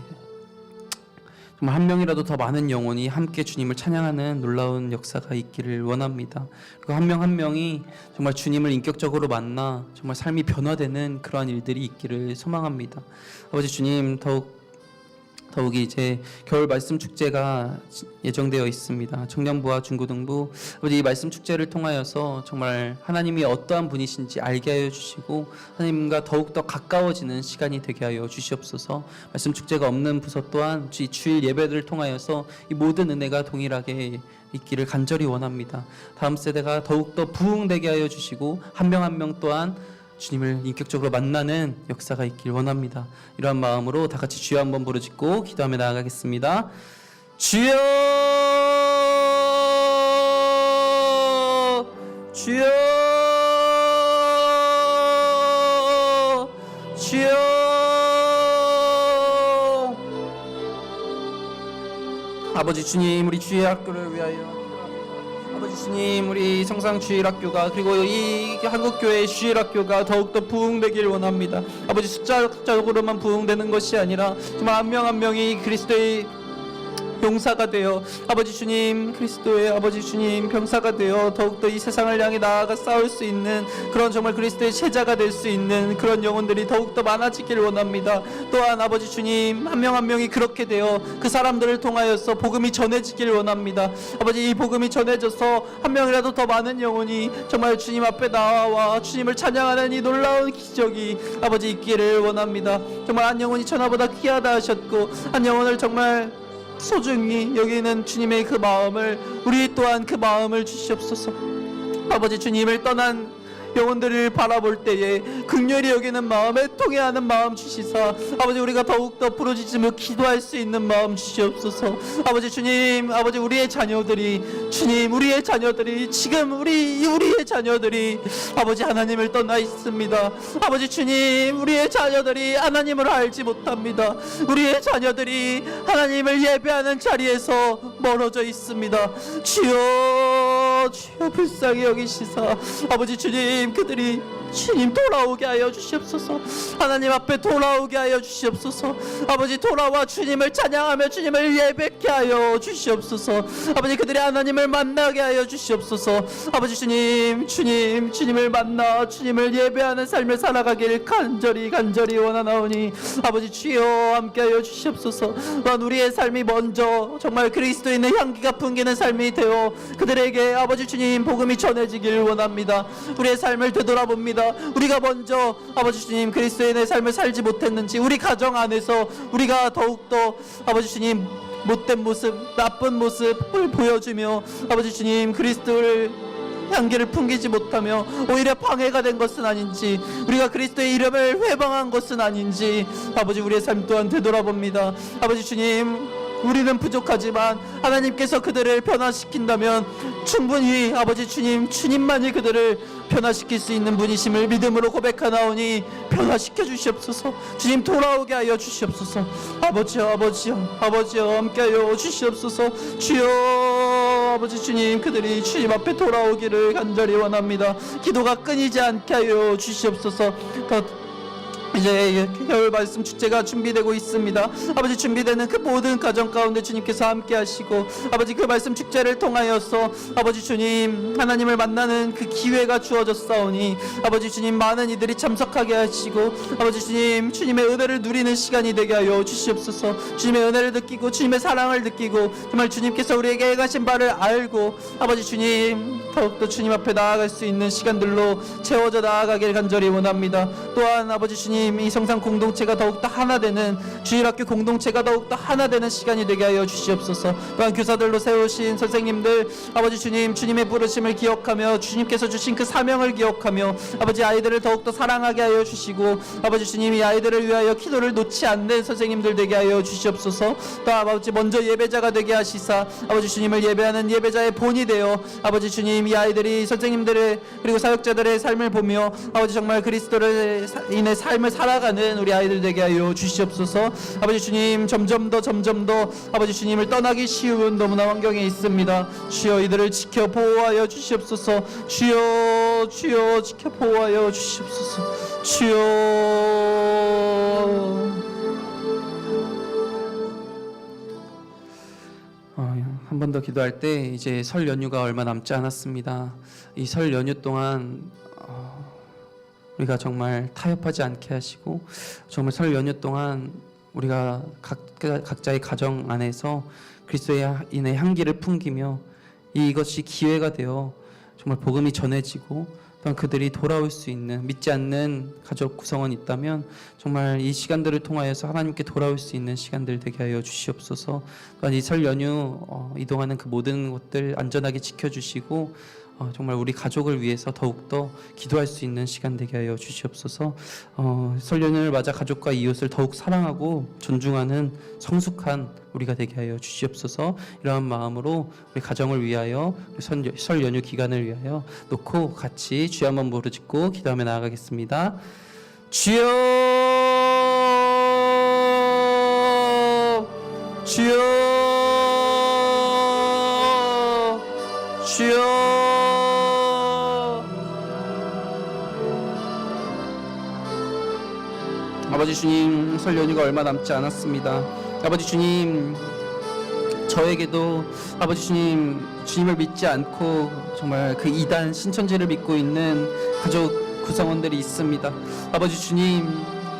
정말 한 명이라도 더 많은 영혼이 함께 주님을 찬양하는 놀라운 역사가 있기를 원합니다. 그리고 한 명 한 명이 정말 주님을 인격적으로 만나 정말 삶이 변화되는 그러한 일들이 있기를 소망합니다. 아버지 주님, 더욱이 이제 겨울 말씀 축제가 예정되어 있습니다. 청년부와 중고등부, 아버지 이 말씀 축제를 통하여서 정말 하나님이 어떠한 분이신지 알게 하여 주시고 하나님과 더욱더 가까워지는 시간이 되게 하여 주시옵소서. 말씀 축제가 없는 부서 또한 이 주일 예배들을 통하여서 이 모든 은혜가 동일하게 있기를 간절히 원합니다. 다음 세대가 더욱더 부흥되게 하여 주시고 한 명 한 명 또한 주님을 인격적으로 만나는 역사가 있길 원합니다. 이러한 마음으로 다 같이 주여 한번 부르짖고 기도하며 나아가겠습니다. 주여, 주여, 주여. 아버지 주님, 우리 주의 학교를 위하여, 아버지 주님, 우리 성상주일학교가 그리고 이 한국교회의 주일학교가 더욱더 부흥되길 원합니다. 아버지 숫자적으로만 부흥되는 것이 아니라 정말 한 명 한 명이 그리스도의 병사가 되어 아버지 주님, 그리스도의 아버지 주님 병사가 되어 더욱더 이 세상을 향해 나아가 싸울 수 있는 그런 정말 그리스도의 제자가 될 수 있는 그런 영혼들이 더욱더 많아지길 원합니다. 또한 아버지 주님, 한 명 한 명이 그렇게 되어 그 사람들을 통하여서 복음이 전해지길 원합니다. 아버지 이 복음이 전해져서 한 명이라도 더 많은 영혼이 정말 주님 앞에 나와 주님을 찬양하는 이 놀라운 기적이 아버지 있기를 원합니다. 정말 한 영혼이 천하보다 귀하다 하셨고 한 영혼을 정말 소중히 여기는 주님의 그 마음을, 우리 또한 그 마음을 주시옵소서. 아버지 주님을 떠난 영혼들을 바라볼 때에 긍휼히 여기는 마음에 통해하는 마음 주시사 아버지 우리가 더욱더 부르짖으며 기도할 수 있는 마음 주시옵소서. 아버지 주님, 아버지 우리의 자녀들이, 주님 우리의 자녀들이 지금 우리의 자녀들이 아버지 하나님을 떠나 있습니다. 아버지 주님, 우리의 자녀들이 하나님을 알지 못합니다. 우리의 자녀들이 하나님을 예배하는 자리에서 멀어져 있습니다. 주여, 주여 불쌍히 여기시사 아버지 주님, 그들이 주님 돌아오게 하여 주시옵소서. 하나님 앞에 돌아오게 하여 주시옵소서. 아버지 돌아와 주님을 찬양하며 주님을 예배케 하여 주시옵소서. 아버지 그들이 하나님을 만나게 하여 주시옵소서. 아버지 주님, 주님을 만나 주님을 예배하는 삶을 살아가길 간절히 원하나오니 아버지 주여 함께 하여 주시옵소서. 또한 우리의 삶이 먼저 정말 그리스도인의 향기가 풍기는 삶이 되어 그들에게 아버지 주님 복음이 전해지길 원합니다. 우리의 삶을 되돌아봅니다. 우리가 먼저 아버지 주님 그리스도인의 삶을 살지 못했는지, 우리 가정 안에서 우리가 더욱더 아버지 주님 못된 모습, 나쁜 모습을 보여주며 아버지 주님 그리스도를 향기를 풍기지 못하며 오히려 방해가 된 것은 아닌지, 우리가 그리스도의 이름을 회방한 것은 아닌지 아버지 우리의 삶 또한 되돌아봅니다. 아버지 주님, 우리는 부족하지만 하나님께서 그들을 변화시킨다면 충분히 아버지 주님, 주님만이 그들을 변화시킬 수 있는 분이심을 믿음으로 고백하나오니 변화시켜 주시옵소서. 주님 돌아오게 하여 주시옵소서. 아버지여 함께하여 주시옵소서. 주여, 아버지 주님, 그들이 주님 앞에 돌아오기를 간절히 원합니다. 기도가 끊이지 않게 하여 주시옵소서. 이제 겨울 말씀 축제가 준비되고 있습니다. 아버지 준비되는 그 모든 가정 가운데 주님께서 함께 하시고 아버지 그 말씀 축제를 통하여서 아버지 주님 하나님을 만나는 그 기회가 주어졌사오니 아버지 주님 많은 이들이 참석하게 하시고 아버지 주님 주님의 은혜를 누리는 시간이 되게 하여 주시옵소서. 주님의 은혜를 느끼고 주님의 사랑을 느끼고 정말 주님께서 우리에게 행하신 바를 알고 아버지 주님 더욱더 주님 앞에 나아갈 수 있는 시간들로 채워져 나아가길 간절히 원합니다. 또한 아버지 주님 이 성상 공동체가 더욱더 하나 되는, 주일학교 공동체가 더욱더 하나 되는 시간이 되게 하여 주시옵소서. 또한 교사들로 세우신 선생님들 아버지 주님, 주님의 부르심을 기억하며 주님께서 주신 그 사명을 기억하며 아버지 아이들을 더욱더 사랑하게 하여 주시고 아버지 주님 이 아이들을 위하여 기도를 놓지 않는 선생님들 되게 하여 주시옵소서. 또 아버지 먼저 예배자가 되게 하시사 아버지 주님을 예배하는 예배자의 본이 되어 아버지 주님 이 아이들이 선생님들의 그리고 사역자들의 삶을 보며 아버지 정말 그리스도를 인해 삶을 살아가는 우리 아이들 되게 하여 주시옵소서. 아버지 주님 점점 더 아버지 주님을 떠나기 쉬운 너무나 환경에 있습니다. 주여 이들을 지켜 보호하여 주시옵소서. 주여 지켜 보호하여 주시옵소서. 주여 한 번 더 기도할 때 이제 설 연휴가 얼마 남지 않았습니다. 이 설 연휴 동안 우리가 정말 타협하지 않게 하시고 정말 설 연휴 동안 우리가 각자의 가정 안에서 그리스도인의 향기를 풍기며 이것이 기회가 되어 정말 복음이 전해지고 또한 그들이 돌아올 수 있는 믿지 않는 가족 구성원이 있다면 정말 이 시간들을 통하여서 하나님께 돌아올 수 있는 시간들 되게 하여 주시옵소서. 또한 이 설 연휴 이동하는 그 모든 것들 안전하게 지켜주시고 정말 우리 가족을 위해서 더욱더 기도할 수 있는 시간 되게 하여 주시옵소서. 설 연휴를 맞아 가족과 이웃을 더욱 사랑하고 존중하는 성숙한 우리가 되게 하여 주시옵소서. 이러한 마음으로 우리 가정을 위하여 우리 설 연휴 기간을 위하여 놓고 같이 주여 한번 부르짖고 기도하며 나아가겠습니다. 주여, 주여, 주여. 아버지 주님, 설 연휴가 얼마 남지 않았습니다. 아버지 주님, 저에게도 아버지 주님, 주님을 믿지 않고 정말 그 이단 신천지를 믿고 있는 가족 구성원들이 있습니다. 아버지 주님,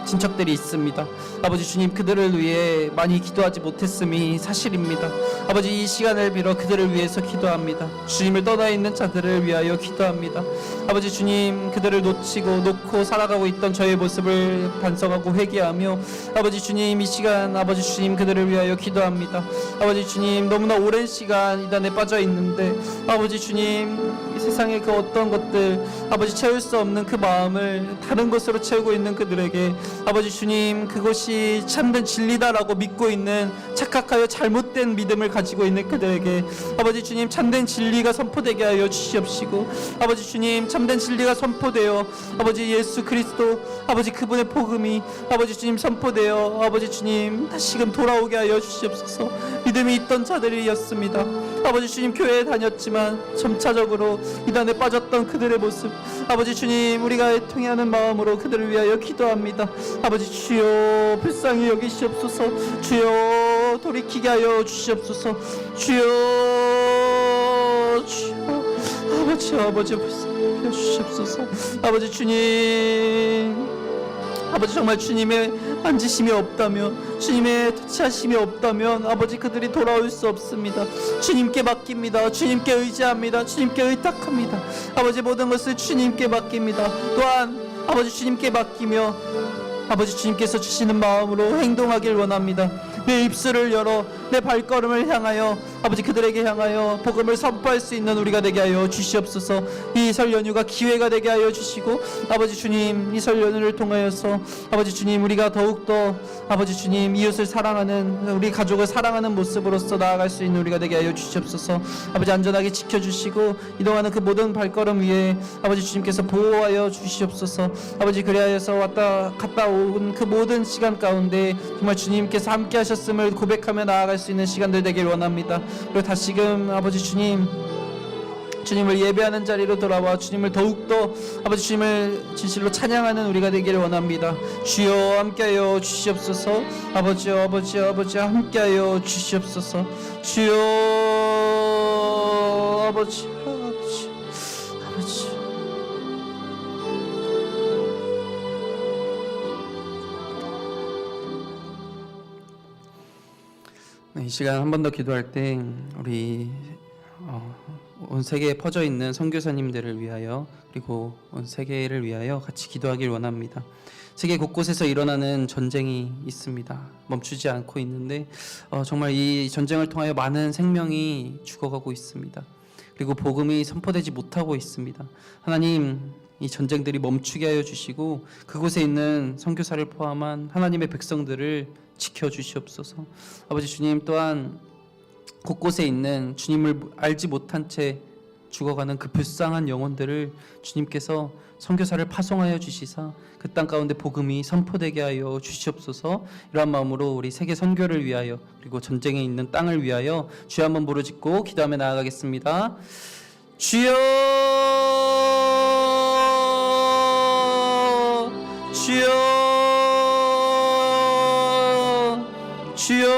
친척들이 있습니다. 아버지 주님, 그들을 위해 많이 기도하지 못했음이 사실입니다. 아버지 이 시간을 빌어 그들을 위해서 기도합니다. 주님을 떠나 있는 자들을 위하여 기도합니다. 아버지 주님, 그들을 놓고 살아가고 있던 저의 모습을 반성하고 회개하며 아버지 주님, 이 시간 아버지 주님 그들을 위하여 기도합니다. 아버지 주님, 너무나 오랜 시간 이단에 빠져 있는데 아버지 주님, 이 세상의 그 어떤 것들 아버지 채울 수 없는 그 마음을 다른 것으로 채우고 있는 그들에게 아버지 주님, 그것이 참된 진리다라고 믿고 있는 착각하여 잘못된 믿음을 가지고 있는 그들에게 아버지 주님, 참된 진리가 선포되게 하여 주시옵시고 아버지 주님, 참된 진리가 선포되어 아버지 예수 그리스도 아버지 그분의 복음이 아버지 주님 선포되어 아버지 주님 다시금 돌아오게 하여 주시옵소서. 믿음이 있던 자들이었습니다. 아버지 주님, 교회에 다녔지만 점차적으로 이단에 빠졌던 그들의 모습 아버지 주님, 우리가 애통해하는 마음으로 그들을 위하여 기도합니다. 아버지 주여, 불쌍히 여기시옵소서. 주여, 돌이키게 하여 주시옵소서. 주여, 아버지 불쌍히 여겨 주시옵소서. 아버지 주님, 아버지 정말 주님의 만지심이 없다면, 주님의 터치하심이 없다면 아버지 그들이 돌아올 수 없습니다. 주님께 맡깁니다. 주님께 의지합니다. 주님께 의탁합니다. 아버지 모든 것을 주님께 맡깁니다. 또한 아버지 주님께 맡기며 아버지 주님께서 주시는 마음으로 행동하길 원합니다. 내 입술을 열어 내 발걸음을 향하여 아버지 그들에게 향하여 복음을 선포할 수 있는 우리가 되게 하여 주시옵소서. 이 설 연휴가 기회가 되게 하여 주시고 아버지 주님, 이 설 연휴를 통하여서 아버지 주님, 우리가 더욱더 아버지 주님 이웃을 사랑하는, 우리 가족을 사랑하는 모습으로서 나아갈 수 있는 우리가 되게 하여 주시옵소서. 아버지 안전하게 지켜주시고 이동하는 그 모든 발걸음 위에 아버지 주님께서 보호하여 주시옵소서. 아버지 그리하여서 왔다 갔다 온 그 모든 시간 가운데 정말 주님께서 함께 하셨음을 고백하며 나아갈 수 있는 시간들 되길 원합니다. 그리고 다시금 아버지 주님, 주님을 예배하는 자리로 돌아와 주님을 더욱더 아버지 주님을 진실로 찬양하는 우리가 되기를 원합니다. 주여 함께하여 주시옵소서. 아버지 함께하여 주시옵소서. 주여, 아버지 이 시간 한 번 더 기도할 때 우리 온 세계에 퍼져 있는 선교사님들을 위하여 그리고 온 세계를 위하여 같이 기도하길 원합니다. 세계 곳곳에서 일어나는 전쟁이 있습니다. 멈추지 않고 있는데 정말 이 전쟁을 통하여 많은 생명이 죽어가고 있습니다. 그리고 복음이 선포되지 못하고 있습니다. 하나님, 이 전쟁들이 멈추게 하여 주시고 그곳에 있는 선교사를 포함한 하나님의 백성들을 지켜주시옵소서. 아버지 주님, 또한 곳곳에 있는 주님을 알지 못한 채 죽어가는 그 불쌍한 영혼들을 주님께서 선교사를 파송하여 주시사 그 땅 가운데 복음이 선포되게 하여 주시옵소서. 이러한 마음으로 우리 세계 선교를 위하여 그리고 전쟁에 있는 땅을 위하여 주여 한번 부르짖고 기도하며 나아가겠습니다. 주여, 주여, 주여,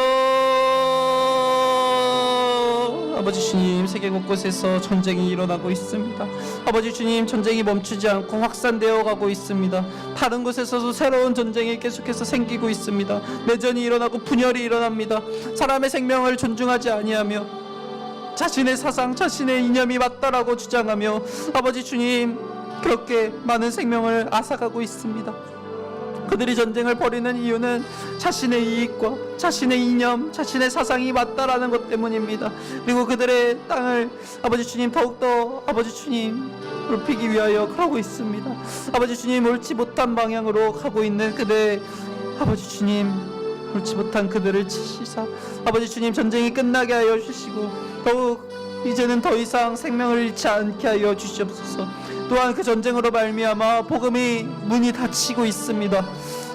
아버지 주님, 세계 곳곳에서 전쟁이 일어나고 있습니다. 아버지 주님, 전쟁이 멈추지 않고 확산되어 가고 있습니다. 다른 곳에서도 새로운 전쟁이 계속해서 생기고 있습니다. 내전이 일어나고 분열이 일어납니다. 사람의 생명을 존중하지 아니하며 자신의 사상, 자신의 이념이 맞다라고 주장하며 아버지 주님, 그렇게 많은 생명을 앗아가고 있습니다. 그들이 전쟁을 벌이는 이유는 자신의 이익과 자신의 이념, 자신의 사상이 맞다라는 것 때문입니다. 그리고 그들의 땅을 아버지 주님 더욱더 아버지 주님 넓히기 위하여 가고 있습니다. 아버지 주님, 옳지 못한 방향으로 가고 있는 그들, 아버지 주님, 옳지 못한 그들을 치시사 아버지 주님, 전쟁이 끝나게 하여 주시고 더욱 이제는 더 이상 생명을 잃지 않게 하여 주시옵소서. 또한 그 전쟁으로 말미암아 복음이 문이 닫히고 있습니다.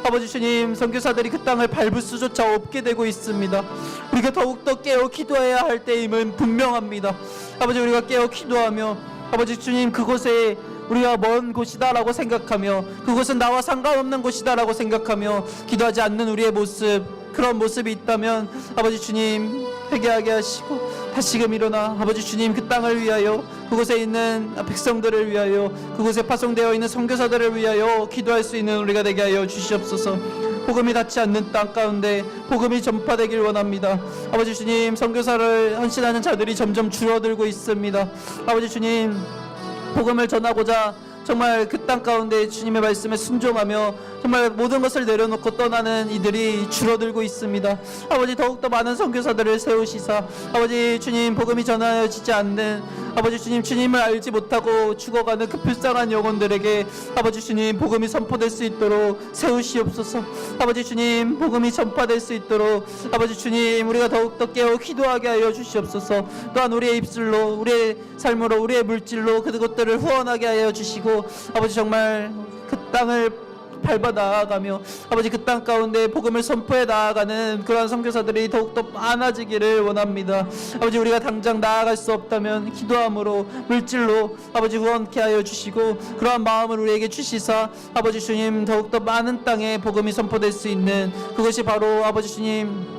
아버지 주님, 선교사들이 그 땅을 밟을 수조차 없게 되고 있습니다. 우리가 더욱더 깨어 기도해야 할 때임은 분명합니다. 아버지, 우리가 깨어 기도하며 아버지 주님, 그곳에 우리가 먼 곳이다라고 생각하며 그곳은 나와 상관없는 곳이다라고 생각하며 기도하지 않는 우리의 모습, 그런 모습이 있다면 아버지 주님, 회개하게 하시고 다시금 일어나 아버지 주님, 그 땅을 위하여, 그곳에 있는 백성들을 위하여, 그곳에 파송되어 있는 선교사들을 위하여 기도할 수 있는 우리가 되게 하여 주시옵소서. 복음이 닿지 않는 땅 가운데 복음이 전파되길 원합니다. 아버지 주님, 선교사를 헌신하는 자들이 점점 줄어들고 있습니다. 아버지 주님, 복음을 전하고자 정말 그 땅 가운데 주님의 말씀에 순종하며 정말 모든 것을 내려놓고 떠나는 이들이 줄어들고 있습니다. 아버지, 더욱더 많은 선교사들을 세우시사 아버지 주님, 복음이 전하여지지 않는 아버지 주님, 주님을 알지 못하고 죽어가는 그 불쌍한 영혼들에게 아버지 주님, 복음이 선포될 수 있도록 세우시옵소서. 아버지 주님, 복음이 전파될 수 있도록 아버지 주님, 우리가 더욱더 깨어 기도하게 하여 주시옵소서. 또한 우리의 입술로, 우리의 삶으로, 우리의 물질로 그것들을 후원하게 하여 주시고 아버지, 정말 그 땅을 밟아 나아가며 아버지, 그 땅 가운데 복음을 선포해 나아가는 그러한 선교사들이 더욱더 많아지기를 원합니다. 아버지, 우리가 당장 나아갈 수 없다면 기도함으로, 물질로 아버지 후원케 하여 주시고 그러한 마음을 우리에게 주시사 아버지 주님, 더욱더 많은 땅에 복음이 선포될 수 있는 그것이 바로 아버지 주님,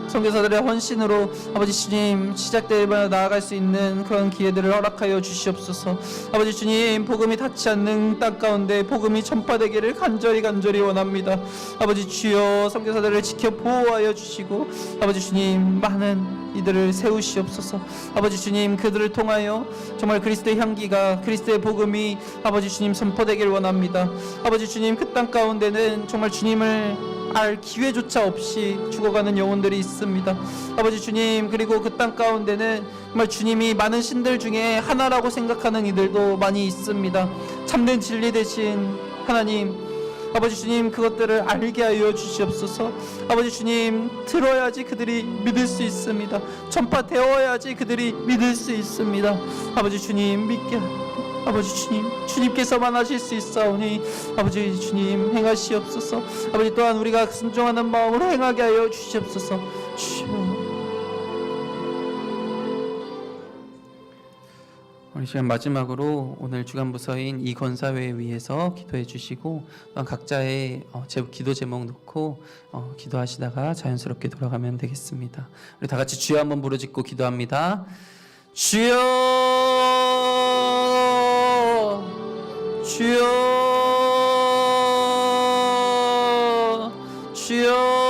선교사들의 헌신으로 아버지 주님, 시작되어 나아갈 수 있는 그런 기회들을 허락하여 주시옵소서. 아버지 주님, 복음이 닿지 않는 땅 가운데 복음이 전파되기를 간절히 원합니다. 아버지 주여, 선교사들을 지켜 보호하여 주시고 아버지 주님, 많은 이들을 세우시옵소서. 아버지 주님, 그들을 통하여 정말 그리스도의 향기가, 그리스도의 복음이 아버지 주님 선포되기를 원합니다. 아버지 주님, 그 땅 가운데는 정말 주님을 알 기회조차 없이 죽어가는 영혼들이 있습니다. 아버지 주님, 그리고 그 땅 가운데는 정말 주님이 많은 신들 중에 하나라고 생각하는 이들도 많이 있습니다. 참된 진리 되신 하나님, 아버지 주님, 그것들을 알게 하여 주시옵소서. 아버지 주님, 들어야지 그들이 믿을 수 있습니다. 전파되어야지 그들이 믿을 수 있습니다. 아버지 주님, 믿게 아버지 주님, 주님께서만 하실 수 있사오니 아버지 주님, 행하시옵소서. 아버지, 또한 우리가 순종하는 마음으로 행하게 하여 주시옵소서. 주여, 우리 시간 마지막으로 오늘 주간부서인 이 권사회에 위해서 기도해 주시고 또한 각자의 기도 제목 놓고 기도하시다가 자연스럽게 돌아가면 되겠습니다. 우리 다 같이 주여 한번 부르짖고 기도합니다. 주여, 주여, 주여.